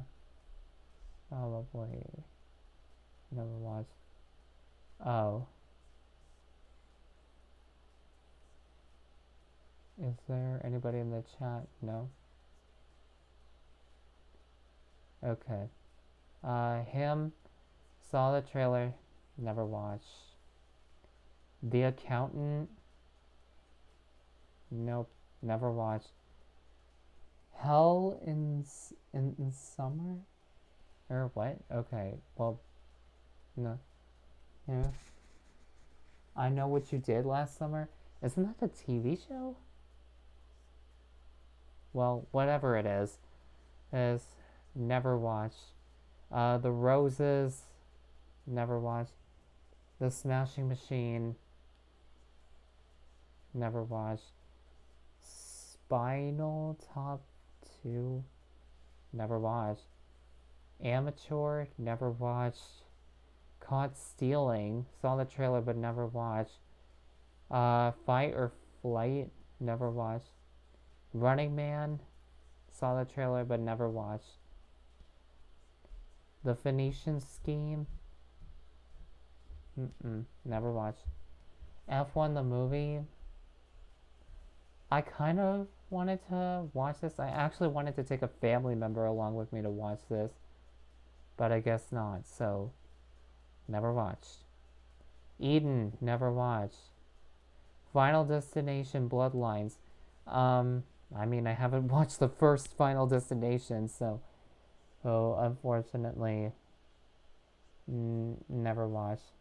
Probably. Never watched. Oh. Is there anybody in the chat? No? Okay. Him. Saw the trailer. Never watched. The Accountant. Nope. Never watched. Hell in Summer? Or what? Okay, well, no. Yeah. I Know What You Did Last Summer? Isn't that a TV show? Well, whatever it is never watched. The Roses, never watched. The Smashing Machine, never watched. Spinal Top 2, never watched. Amateur, never watched. Caught Stealing, saw the trailer but never watched. Fight or Flight, never watched. Running Man, saw the trailer but never watched. The Phoenician Scheme, never watched. F1 the movie, I kind of wanted to watch this. I actually wanted to take a family member along with me to watch this, but I guess not, so never watched. Eden, never watched. Final Destination Bloodlines, I mean, I haven't watched the first Final Destination, so unfortunately, never watched.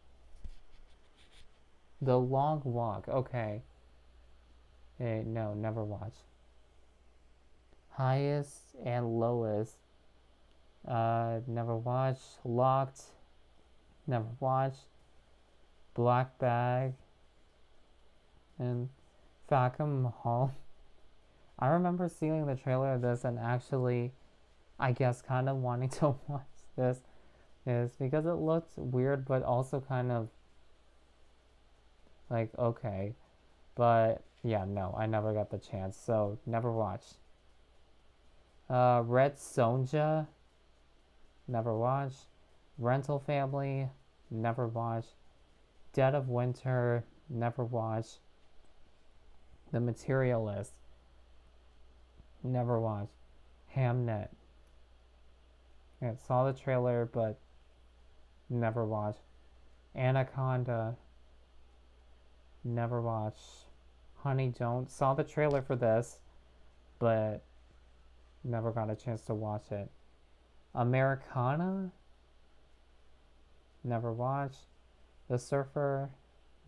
The Long Walk, okay. No, never watched. Highest and Lowest, never watched. Locked, never watched. Black Bag, and Fackham Hall. I remember seeing the trailer of this and actually, I guess, kind of wanting to watch this is because it looked weird, but also kind of like, okay. But yeah, no, I never got the chance, so never watched. Red Sonja, never watched. Rental Family, never watched. Dead of Winter, never watched. The Materialist, never watched. Hamnet, I saw the trailer but never watched. Anaconda, never watched. Honey Don't, saw the trailer for this but never got a chance to watch it. Americana, never watched. The Surfer,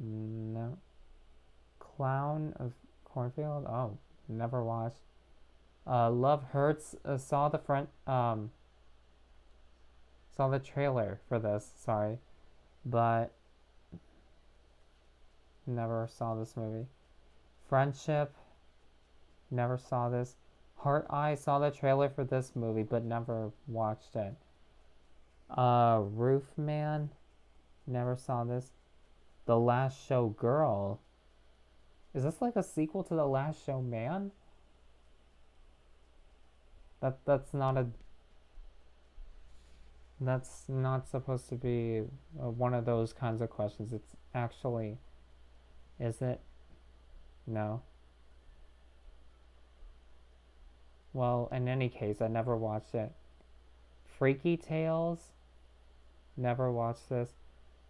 no. Clown of Cornfield, oh, never watched. Love Hurts, saw the trailer for this, sorry, but never saw this movie. Friendship, never saw this. Heart Eye, saw the trailer for this movie but never watched it. Roof Man, never saw this. The Last Show Girl, is this like a sequel to The Last Show Man? That's not supposed to be one of those kinds of questions. It's actually, is it? No. Well, in any case, I never watched it. Freaky Tales, never watched this.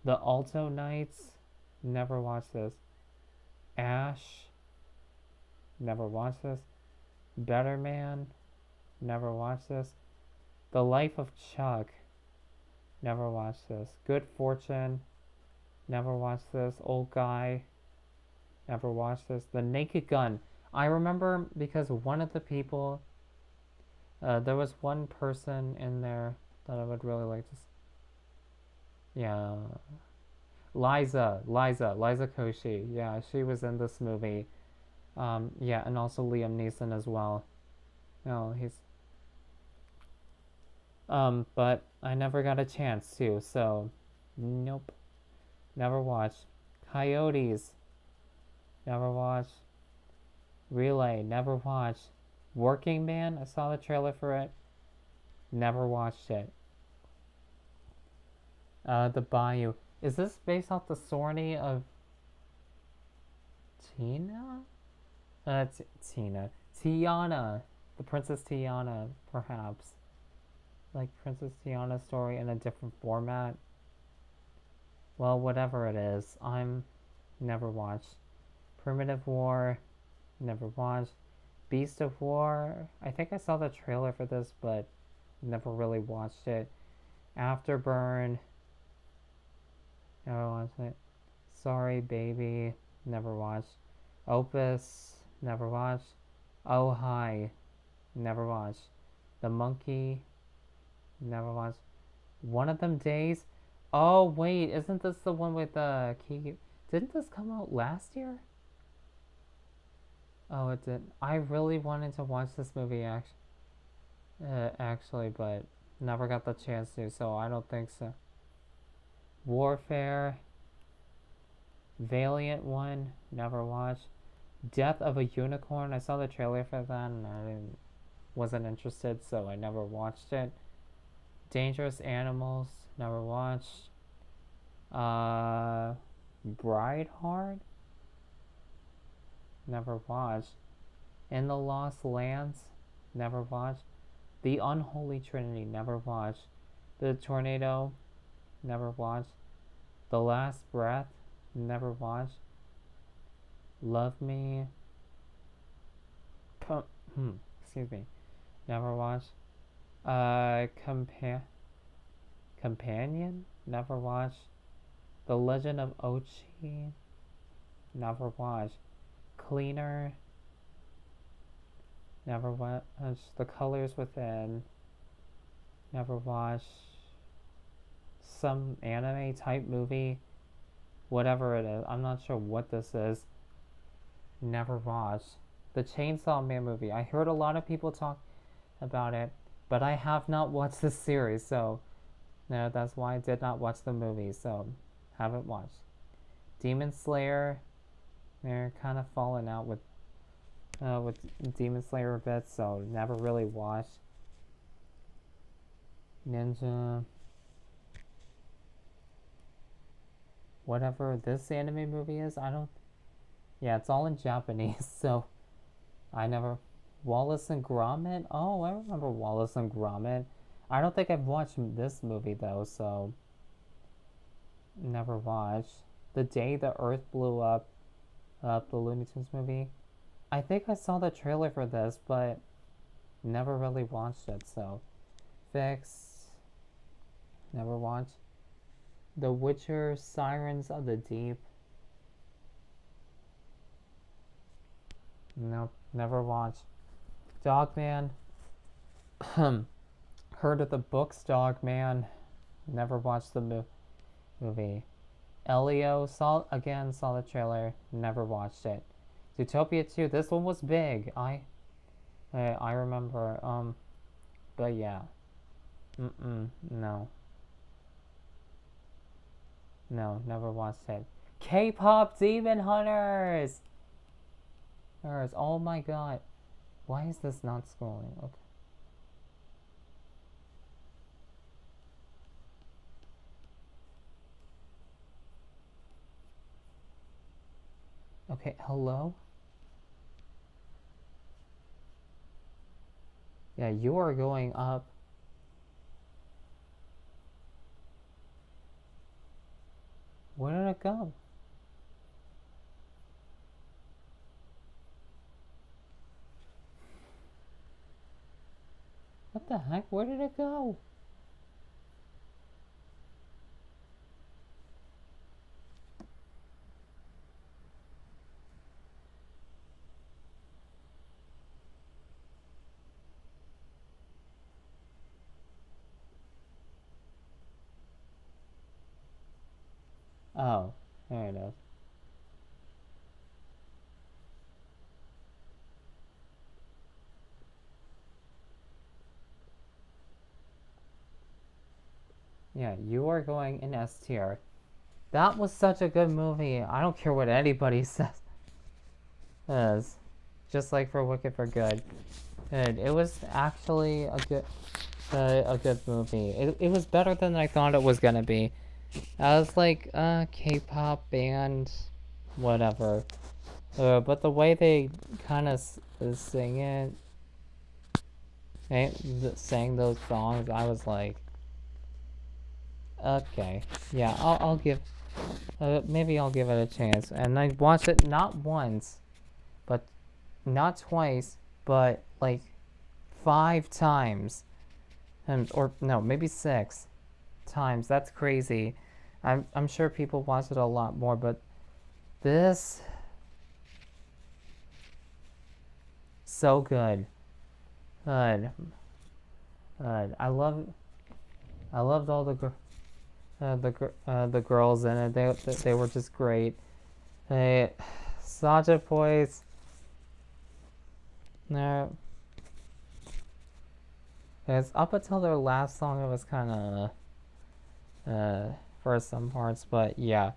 The Alto Knights, never watched this. Ash, never watched this. Better Man, never watched this. The Life of Chuck, never watched this. Good Fortune, never watched this. Old Guy, never watched this. The Naked Gun, I remember because one of the people, there was one person in there that I would really like to yeah. Liza Koshy, yeah, she was in this movie. Yeah, and also Liam Neeson as well. No, he's but I never got a chance to, so nope. Never watched. Coyotes, never watched. Relay, never watched. Working Man, I saw the trailer for it, never watched it. The Bayou, is this based off the story of Tina? Tiana, the Princess Tiana, perhaps. Like Princess Tiana's story in a different format. Well, whatever it is, I'm never watched. Primitive War, never watched. Beast of War, I think I saw the trailer for this, but never really watched it. Afterburn, never watched it. Sorry Baby, never watched. Opus, never watched. Oh Hi, never watched. The Monkey, never watched. One of them days. Oh wait, isn't this the one with the Kiki? Didn't this come out last year? Oh, it did. I really wanted to watch this movie actually, but never got the chance to, so I don't think so. Warfare. Valiant one, never watched. Death of a Unicorn. I saw the trailer for that and wasn't interested, so I never watched it. Dangerous Animals, never watched. Brideheart, never watched. In the Lost Lands, never watched. The Unholy Trinity, never watched. The Tornado, never watched. The Last Breath, never watched. Love Me, excuse me, never watched. Companion, never watched. The Legend of Ochi, never watched. Cleaner, never watched. The Colors Within, never watched. Some anime type movie, whatever it is, I'm not sure what this is, never watched. The Chainsaw Man movie, I heard a lot of people talk about it, but I have not watched the series, so no, that's why I did not watch the movie, so haven't watched. Demon Slayer, they're kind of falling out with Demon Slayer a bit, so never really watched. Ninja, whatever this anime movie is, yeah, it's all in Japanese, so I never. Wallace and Gromit? Oh, I remember Wallace and Gromit. I don't think I've watched this movie though, so never watched. The Day the Earth Blew Up, the Looney Tunes movie. I think I saw the trailer for this, but never really watched it, so. Fix, never watched. The Witcher, Sirens of the Deep. Nope, never watched. Dogman. Heard of the books, Dogman. Never watched the movie. Elio, saw the trailer. Never watched it. Zootopia 2, this one was big. I remember. But yeah. No. No, never watched it. K-pop Demon Hunters! Oh my god. Why is this not scrolling? Okay. Okay, hello? Yeah, you are going up. Where did it go? What the heck? Where did it go? Oh, there it is. Yeah, you are going in S tier. That was such a good movie. I don't care what anybody says. Just like for Wicked for Good. It was actually a good movie. It was better than I thought it was gonna be. I was like, K-pop band, whatever. But the way they kind of sing it, sang those songs, I was like, okay, yeah, I'll give, maybe I'll give it a chance. And I watched it not once, but not twice, but like 5 times, or no, maybe 6 times. That's crazy. I'm sure people watch it a lot more, but this, so good. I love I loved all the girls in it. They were just great. Hey, Saja Boys. No. It's up until their last song, it was kind of for some parts, but yeah.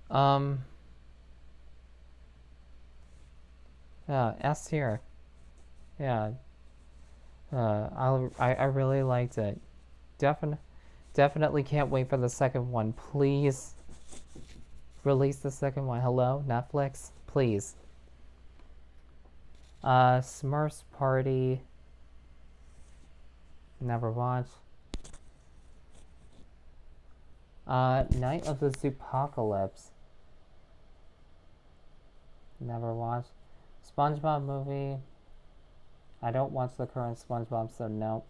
Yeah, S tier. Yeah. I really liked it. Definitely can't wait for the second one. Please release the second one. Hello, Netflix, please. Smurfs Party. Never watched. Night of the Zoopocalypse. Never watched. SpongeBob movie. I don't watch the current SpongeBob, so no.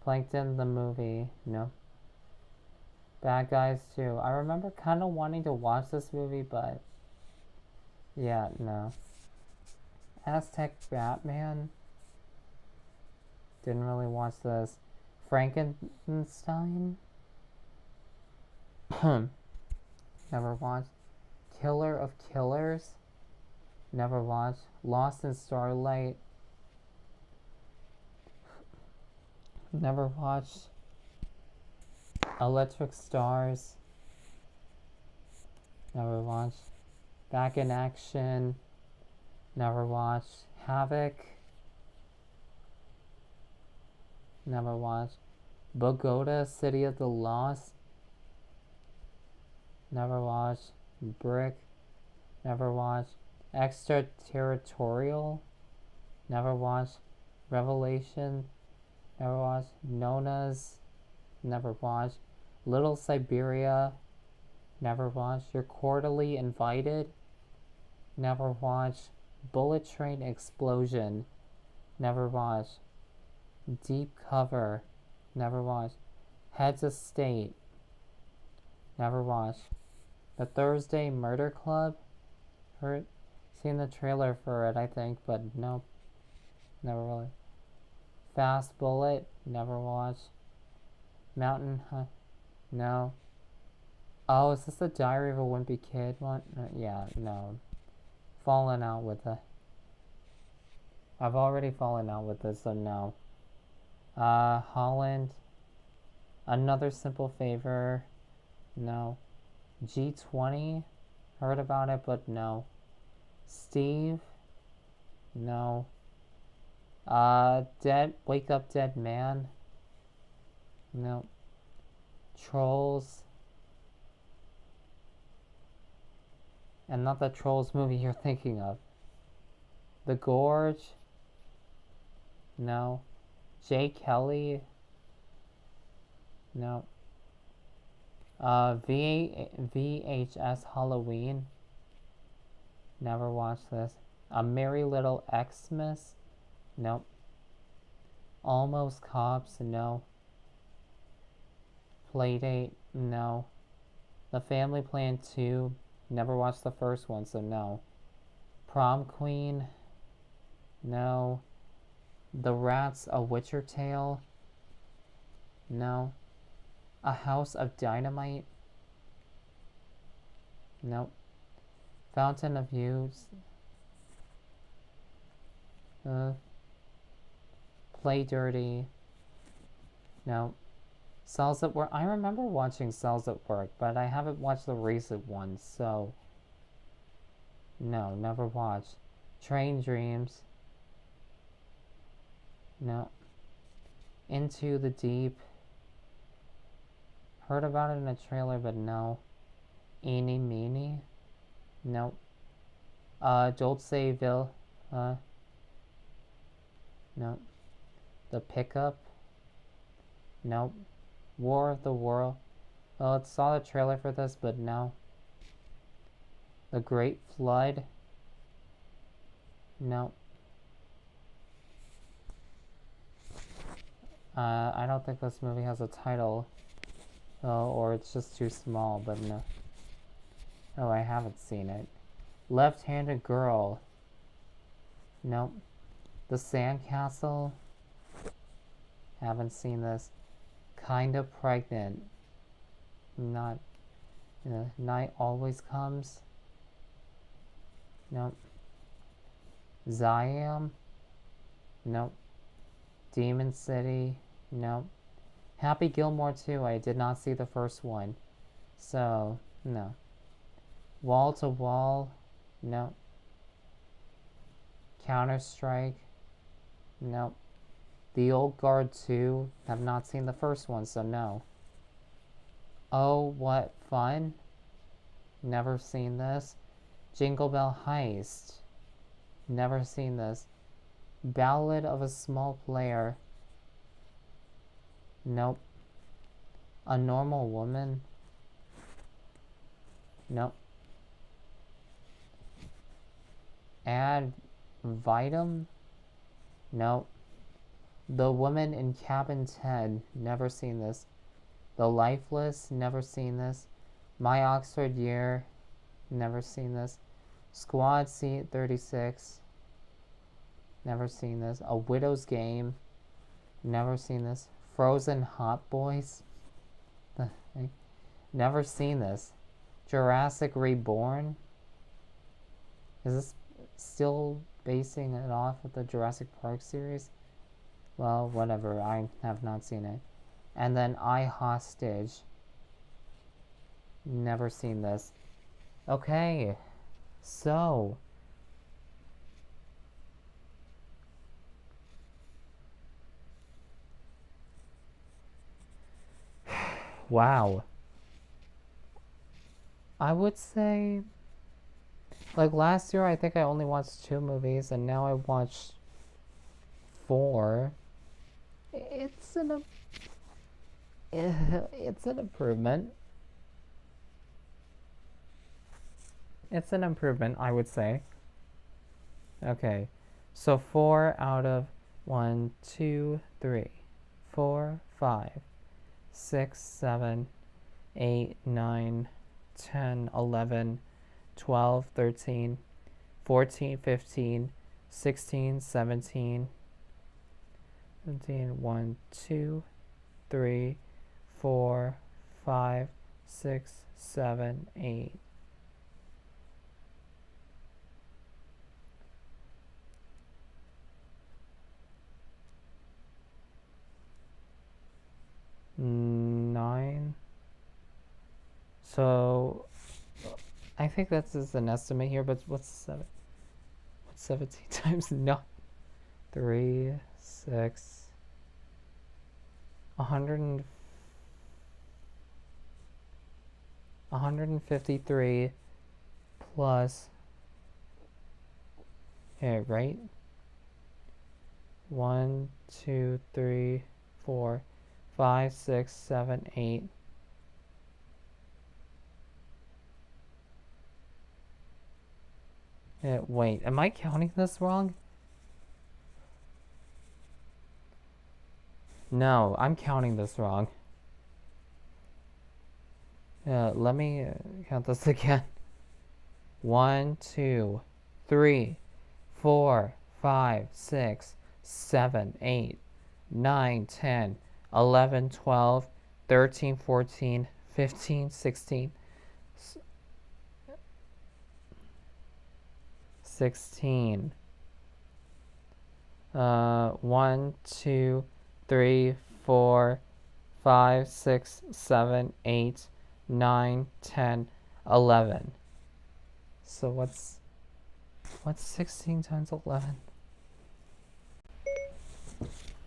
Plankton the movie, no. Bad Guys 2. I remember kind of wanting to watch this movie, but yeah, no. Aztec Batman. Didn't really watch this. Frankenstein. Never watched. Killer of Killers. Never watched. Lost in Starlight. Never watched. Electric Stars. Never watched. Back in Action. Never watched. Havoc. Never watched. Bogota, City of the Lost. Never watched. Brick. Never watched. Extraterritorial. Never watched. Revelation. Never watched. Nona's. Never watched. Little Siberia. Never watched. You're Quarterly Invited. Never watched. Bullet Train Explosion. Never watched. Deep Cover. Never watched. Heads of State. Never watched. The Thursday Murder Club. Seen the trailer for it, I think, but nope. Never really. Fast Bullet. Never watched. Mountain High. No. Oh, is this the Diary of a Wimpy Kid one? Yeah, no. Fallen out with it. I've already fallen out with this, so no. Holland. Another Simple Favor. No. G20. Heard about it, but no. Steve. No. Wake Up Dead Man. No. Trolls. And not the Trolls movie you're thinking of. The Gorge. No. Jay Kelly. No. VHS Halloween. Never watched this. A Merry Little Xmas. Nope. Almost Cops. No. Playdate. No. The Family Plan 2. Never watched the first one, so no. Prom Queen. No. The Rats, A Witcher Tale. No. A House of Dynamite. Nope. Fountain of Youth. Play Dirty. No. Cells at Work. I remember watching Cells at Work, but I haven't watched the recent ones, so no, never watched. Train Dreams. No. Into the Deep. Heard about it in a trailer, but no. Eeny Meeny. Nope. Dolceville. Nope. The Pickup. Nope. War of the World. Well, I saw the trailer for this, but no. The Great Flood. No. I don't think this movie has a title. Oh, or it's just too small, but no. Oh, I haven't seen it. Left-Handed Girl. Nope. The Sandcastle. Haven't seen this. kind of pregnant. Not, night always comes. Nope. Ziam? Nope. Demon City? Nope. Happy Gilmore 2, I did not see the first one. So, no. Wall to Wall? Nope. Counter-Strike? Nope. The Old Guard 2, have not seen the first one, so no. Oh, What Fun? Never seen this. Jingle Bell Heist? Never seen this. Ballad of a Small Player? Nope. A Normal Woman? Nope. Ad Vitam? Nope. The Woman in Cabin 10? Never seen this. The Lifeless? Never seen this. My Oxford Year? Never seen this. Squad Seat 36? Never seen this. A Widow's Game? Never seen this. Frozen Hot Boys? Never seen this. Jurassic Reborn? Is this still basing it off of the Jurassic Park series? Well, whatever. I have not seen it. And then I Hostage. Never seen this. Okay. So. Wow. I would say, like last year I think I only watched 2 movies and now I watched 4. It's an improvement. It's an improvement, I would say. Okay. So 4 out of 1, 2, 3, 4, 5, 6, 7, 8, 9, 10, 11, 12, 13, 14, 15, 16, 17, 1, 2, 3, 4, 5, 6, 7, 8. Nine. So I think that's just an estimate here, but what's 7? What's 17 times 9? 3, 6, 153 plus, here, right? 1, 2, 3, 4, 5, 6, 7, 8. Wait, am I counting this wrong? No, I'm counting this wrong. Let me count this again. 1, 2, 3, 4, 5, 6, 7, 8, 9, 10, 11, 12, 13, 14, 15, 16, 16. 1, 2, 3, 4, 5, 6, 7, 8, 9, 10, 11. So what's 16 times 11?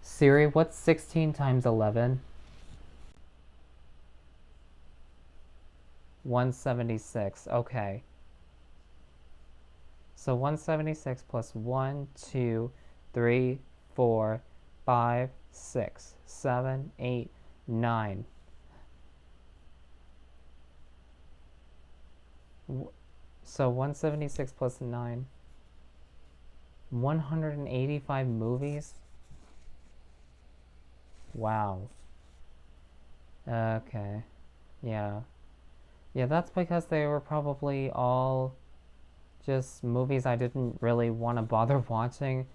Siri, what's 16 times 11? 176. Okay. So 176 plus 1, 2, 3, 4, 5, 6, 7, 8, 9. So 176 plus 9. 185 movies? Wow. Okay. Yeah. Yeah, that's because they were probably all just movies I didn't really want to bother watching,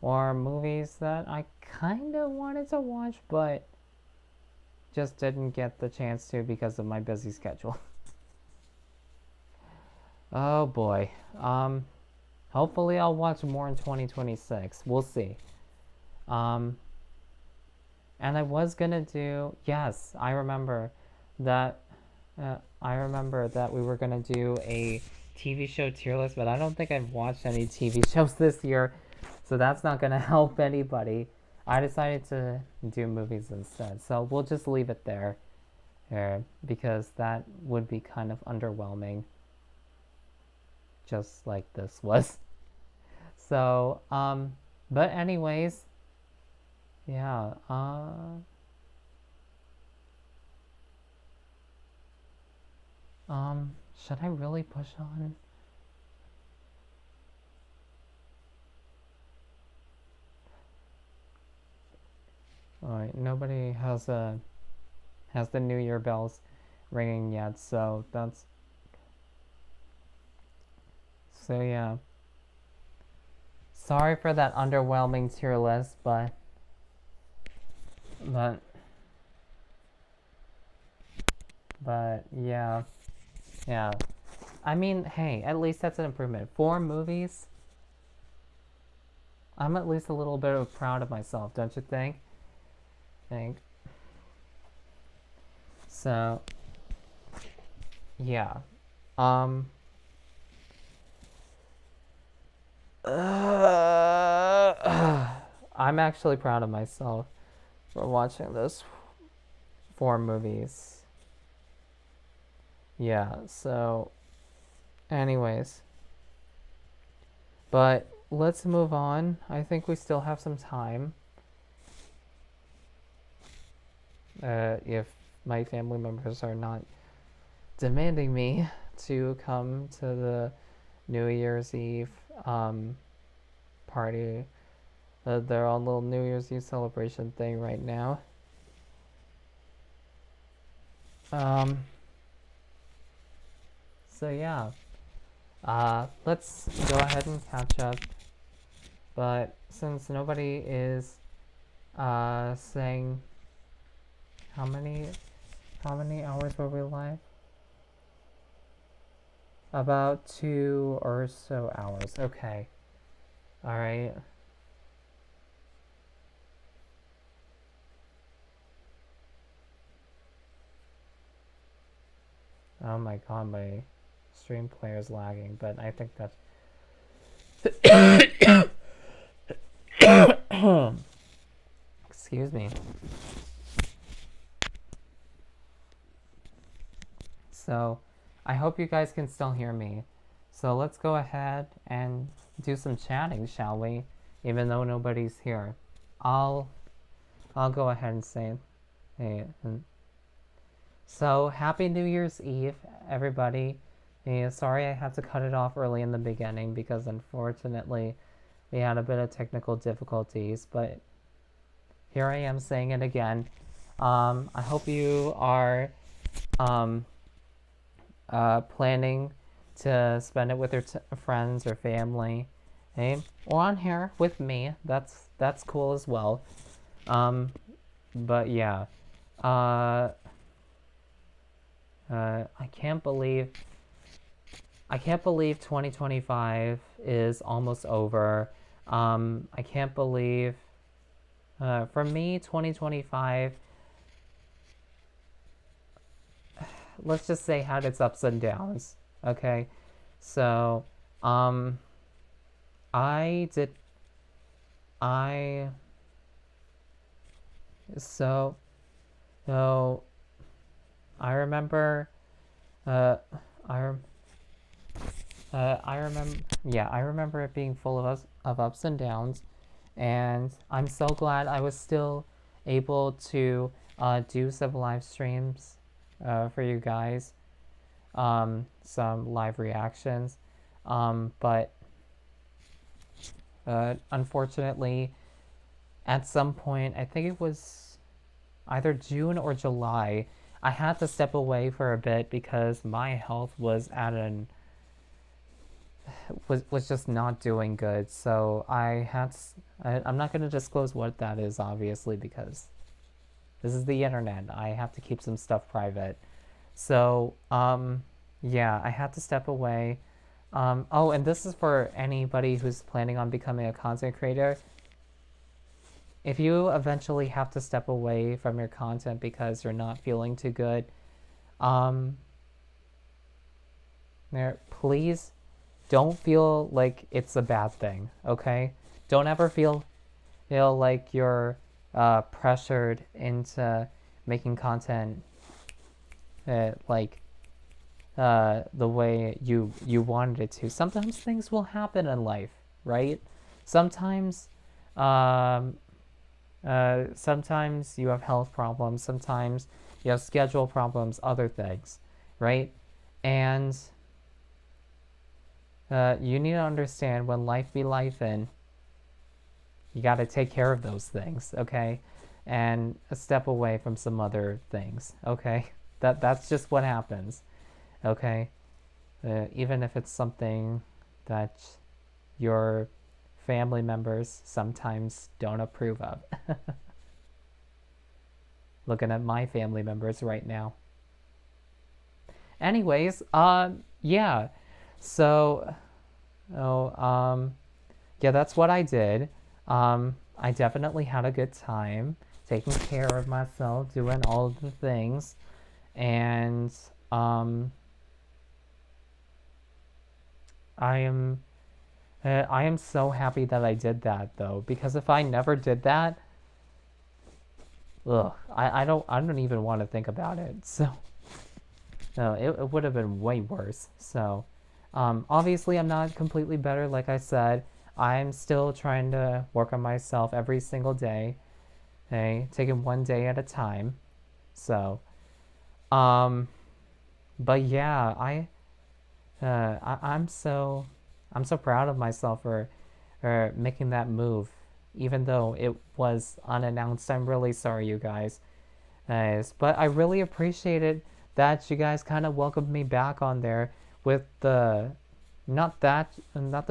or movies that I kind of wanted to watch, but just didn't get the chance to because of my busy schedule. Oh boy. Hopefully I'll watch more in 2026. We'll see. And I was gonna do, yes, I remember that we were gonna do a TV show tier list, but I don't think I've watched any TV shows this year, so that's not gonna help anybody. I decided to do movies instead, so we'll just leave it there, because that would be kind of underwhelming, just like this was. So, but anyways, yeah, should I really push on? Alright, nobody has the New Year bells ringing yet, so that's, so yeah. Sorry for that underwhelming tier list, but yeah. Yeah. I mean, hey, at least that's an improvement. 4 movies. I'm at least a little bit proud of myself, don't you think? So, yeah. I'm actually proud of myself for watching those 4 movies. Yeah, so anyways. But let's move on. I think we still have some time. If my family members are not demanding me to come to the New Year's Eve party. Their own little New Year's Eve celebration thing right now. So yeah, let's go ahead and catch up. But since nobody is saying how many hours were we live? About 2 or so hours. Okay. All right. Oh my god, my stream player is lagging, but I think that's excuse me. So, I hope you guys can still hear me. So let's go ahead and do some chatting, shall we? Even though nobody's here. I'll go ahead and say hey. So, Happy New Year's Eve, everybody. Sorry I had to cut it off early in the beginning because unfortunately we had a bit of technical difficulties, but here I am saying it again. I hope you are planning to spend it with your friends or family, or on here with me. That's cool as well. But yeah, I can't believe 2025 is almost over. I can't believe, for me, 2025, let's just say had its ups and downs. Okay, so I remember I remember it being full of ups and downs, and I'm so glad I was still able to do some live streams for you guys, some live reactions, but unfortunately at some point, I think it was either June or July, I had to step away for a bit because my health was was just not doing good. So I'm not going to disclose what that is, obviously, because This is the internet. I have to keep some stuff private. So, yeah, I had to step away. Oh, and this is for anybody who's planning on becoming a content creator. If you eventually have to step away from your content because you're not feeling too good, please don't feel like it's a bad thing, okay? Don't ever feel like you're pressured into making content like the way you wanted it to. Sometimes things will happen in life, right? Sometimes sometimes you have health problems, sometimes you have schedule problems, other things, right? And you need to understand when life be life, and you got to take care of those things, okay? And a step away from some other things, okay? That's just what happens, okay? Even if it's something that your family members sometimes don't approve of. Looking at my family members right now. Anyways, yeah. So, yeah, that's what I did. I definitely had a good time taking care of myself, doing all the things, and I am so happy that I did that, though, because if I never did that, I don't even want to think about it. So, no, it would have been way worse. So, obviously, I'm not completely better, like I said. I'm still trying to work on myself every single day, okay? Taking one day at a time. So, but yeah, I'm so proud of myself for making that move, even though it was unannounced. I'm really sorry, you guys. But I really appreciated that you guys kind of welcomed me back on there with the not the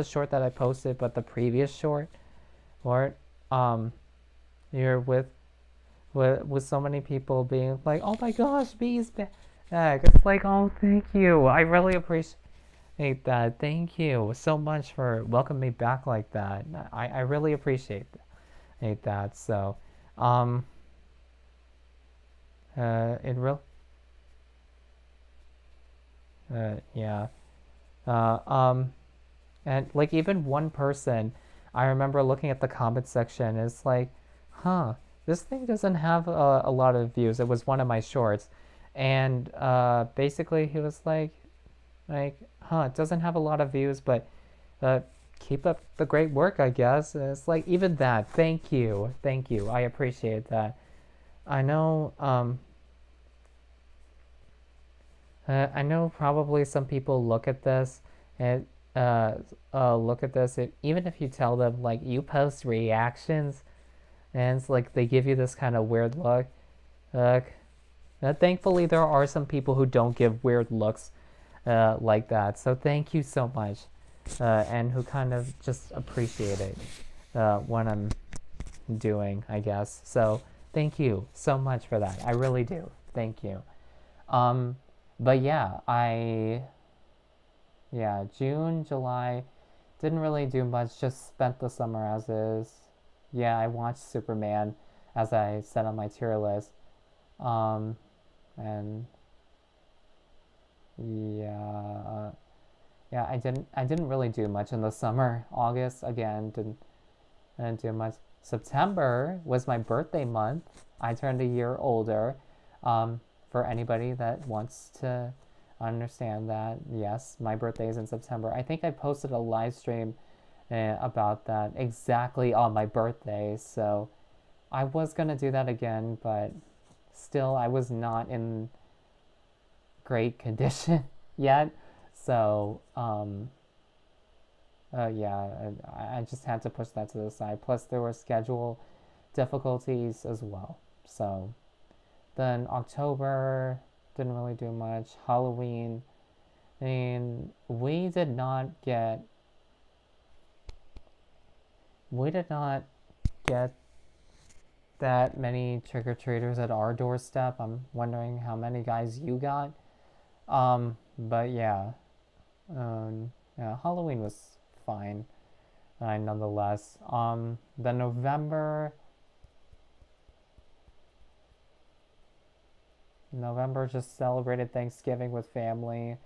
short that I posted, but the previous short. Or you're with so many people being like, "Oh my gosh, B's back." It's like, "Oh, thank you. I really appreciate that. Thank you so much for welcoming me back like that. I really appreciate that." So, it real yeah. And like even one person, I remember looking at the comment section, it's like, huh, this thing doesn't have a lot of views. It was one of my shorts, and basically he was like, huh, it doesn't have a lot of views, but keep up the great work, I guess. And it's like, even that, thank you, I appreciate that. I know, I know probably some people look at this and even if you tell them like you post reactions, and it's like they give you this kind of weird look. Thankfully, there are some people who don't give weird looks like that. So thank you so much, and who kind of just appreciate it what I'm doing, I guess. So thank you so much for that. I really do. Thank you. But yeah, June, July, didn't really do much, just spent the summer as is. Yeah, I watched Superman, as I said on my tier list. And yeah, I didn't really do much in the summer. August, again, didn't do much. September was my birthday month. I turned a year older. For anybody that wants to understand that, yes, my birthday is in September. I think I posted a live stream about that exactly on my birthday, so I was gonna do that again, but still I was not in great condition yet, so yeah, I just had to push that to the side. Plus there were schedule difficulties as well. So then October, didn't really do much. Halloween, and we did not get that many trick-or-treaters at our doorstep. I'm wondering how many guys you got. But yeah. Yeah, Halloween was fine. Nonetheless. The November just celebrated Thanksgiving with family.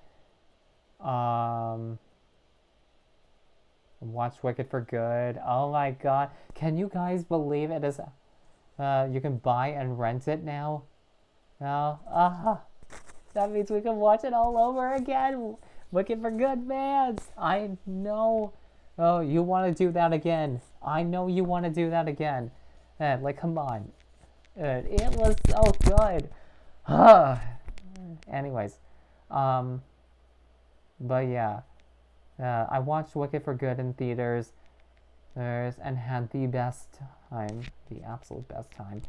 Watch Wicked for Good. Oh my god. Can you guys believe it is you can buy and rent it now? Now? That means we can watch it all over again. Wicked for Good, man. I know. Oh, you want to do that again. I know you want to do that again. Like, come on. It was so good. Anyways. But yeah. I watched Wicked for Good in theaters. And had the best time. The absolute best time.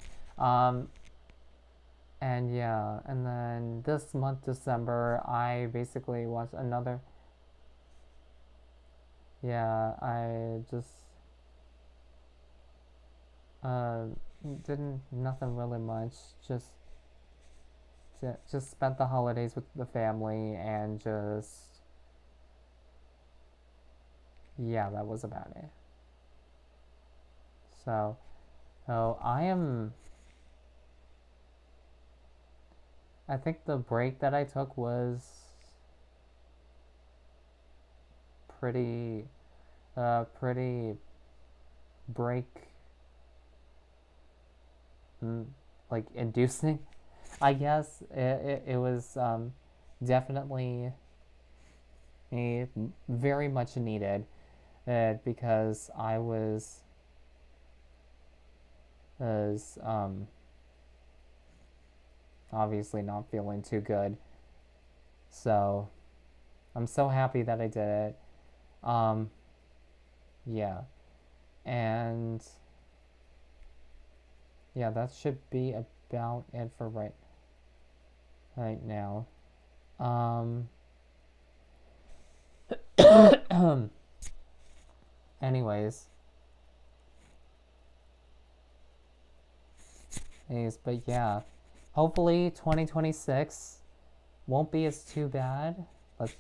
And yeah, and then this month, December, I basically watched another. Yeah, I just didn't nothing really much. Just spent the holidays with the family and just yeah, that was about it. So, I think the break that I took was pretty break like inducing. I guess it was definitely very much needed because I was obviously not feeling too good. So I'm so happy that I did it. Yeah. And yeah, that should be about it for right now. Anyways. But yeah. Hopefully 2026 won't be as too bad.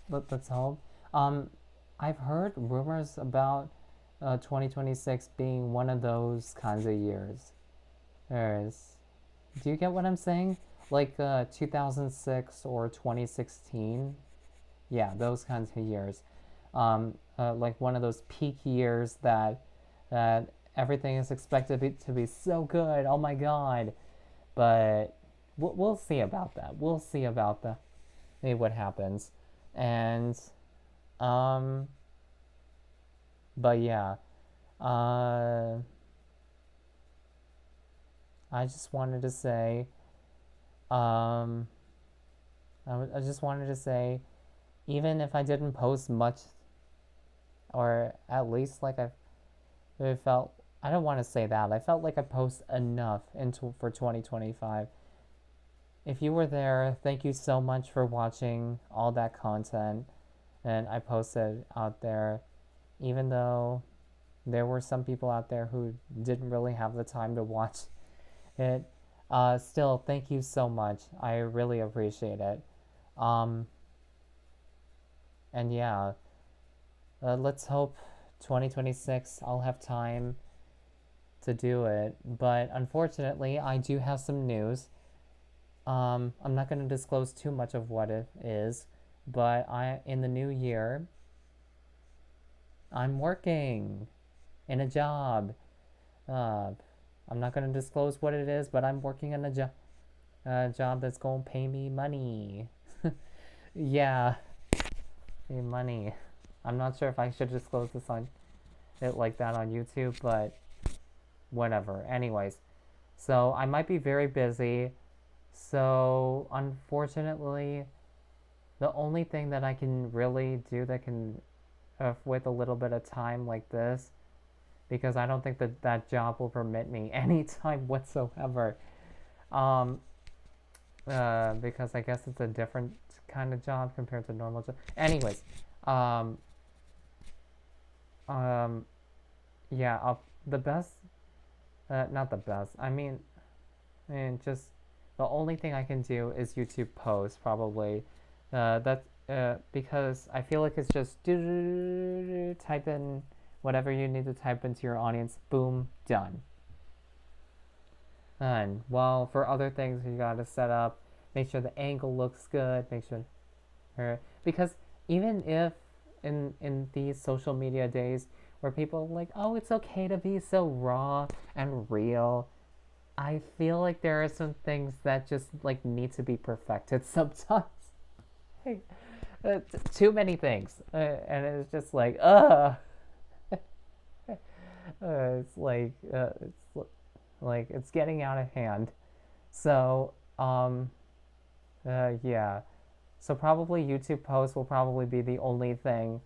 Let's hope. I've heard rumors about 2026 being one of those kinds of years. Do you get what I'm saying? Like 2006 or 2016? Yeah, those kinds of years. Like one of those peak years that everything is expected to be so good. Oh my god. But we'll see about that. We'll see about what happens. And but yeah. I just wanted to say I just wanted to say even if I didn't post much, or at least like I felt, I don't want to say that. I felt like I post enough for 2025. If you were there, thank you so much for watching all that content and I posted out there, even though there were some people out there who didn't really have the time to watch it. Still, thank you so much. I really appreciate it. And yeah, let's hope 2026 I'll have time to do it. But unfortunately, I do have some news. I'm not going to disclose too much of what it is, but in the new year, I'm working in a job. I'm not going to disclose what it is, but I'm working in a job that's going to pay me money. Yeah, pay money. I'm not sure if I should disclose this on it like that on YouTube, but whatever. Anyways, so I might be very busy. So unfortunately, the only thing that I can really do that can with a little bit of time like this, because I don't think that job will permit me any time whatsoever, because I guess it's a different kind of job compared to normal job. Anyways, yeah, the best not the best. I mean, just the only thing I can do is YouTube post probably. That's because I feel like it's just type in whatever you need to type into your audience. Boom, done. And well, for other things, you gotta set up, make sure the angle looks good, make sure, because even if in these social media days where people are like, oh, it's okay to be so raw and real, I feel like there are some things that just like need to be perfected sometimes. Too many things, and it's just like, it's like it's getting out of hand. So yeah, so probably YouTube posts will probably be the only thing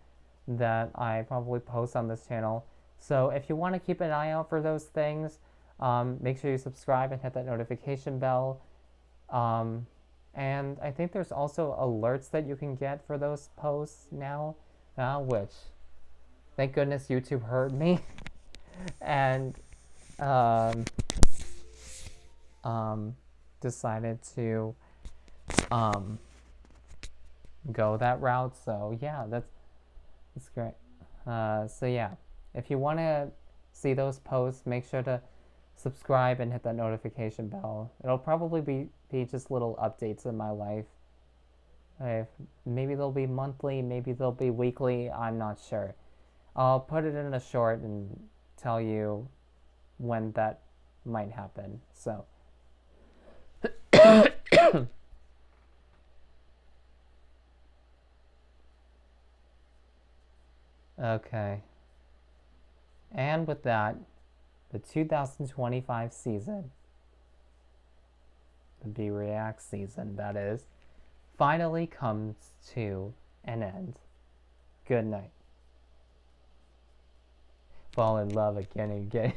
that I probably post on this channel. So if you want to keep an eye out for those things, make sure you subscribe and hit that notification bell. And I think there's also alerts that you can get for those posts now, which, thank goodness YouTube heard me and decided to go that route. So yeah, that's great. So yeah, if you want to see those posts, make sure to subscribe and hit that notification bell. It'll probably be just little updates in my life. Maybe they'll be monthly, maybe they'll be weekly, I'm not sure. I'll put it in a short and tell you when that might happen. So okay. And with that, the 2025 season, the B-React season, that is, finally comes to an end. Good night. Fall in love again and again.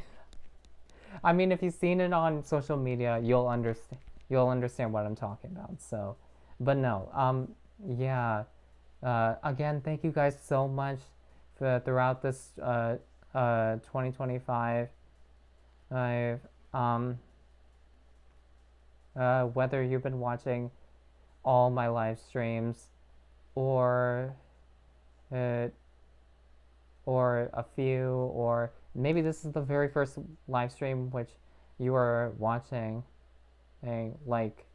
I mean, if you've seen it on social media, you'll understand what I'm talking about. So, but no, yeah. Again, thank you guys so much throughout this 2025. Whether you've been watching all my live streams or a few, or maybe this is the very first live stream which you are watching, like,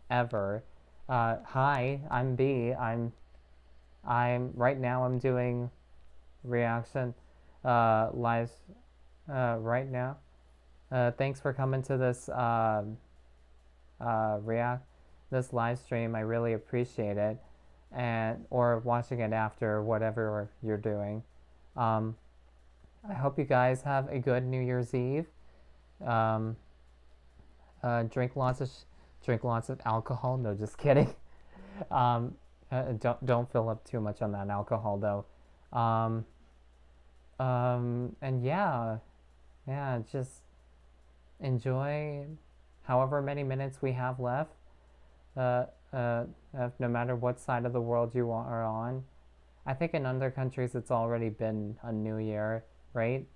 ever. Hi, I'm B. I'm right now I'm doing reaction live right now. Thanks for coming to this this live stream. I really appreciate it, or watching it after, whatever you're doing. I hope you guys have a good New Year's Eve. Drink lots of alcohol. No, just kidding. Don't fill up too much on that alcohol though. And yeah, just enjoy however many minutes we have left. No matter what side of the world you are on. I think in other countries it's already been a new year, right?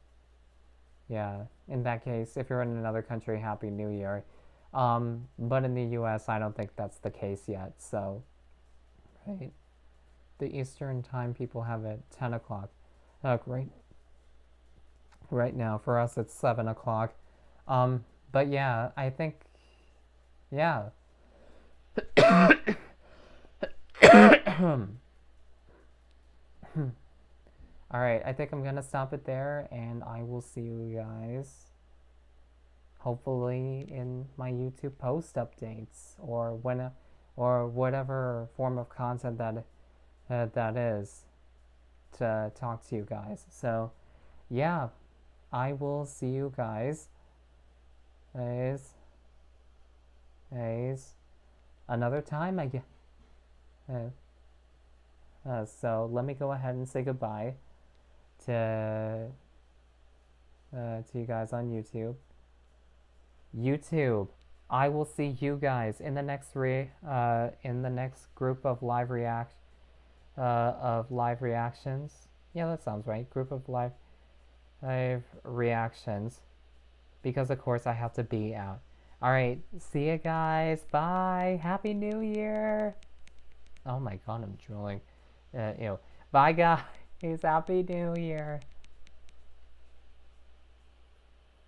Yeah, in that case, if you're in another country, Happy New Year. But in the US, I don't think that's the case yet, so, right? The Eastern time people have it 10 o'clock. Right now, for us, it's 7 o'clock. But yeah, I think, yeah. Alright, I think I'm gonna stop it there, and I will see you guys hopefully in my YouTube post updates, or whatever form of content that is, to talk to you guys. So yeah, I will see you guys another time, I guess. So let me go ahead and say goodbye to you guys on YouTube. I will see you guys in the next group of live reactions. Yeah, that sounds right. Group of live reactions. because of course I have to be out. Alright, see you guys. Bye. Happy New Year. Oh my god, I'm drooling. Bye guys. Happy New Year.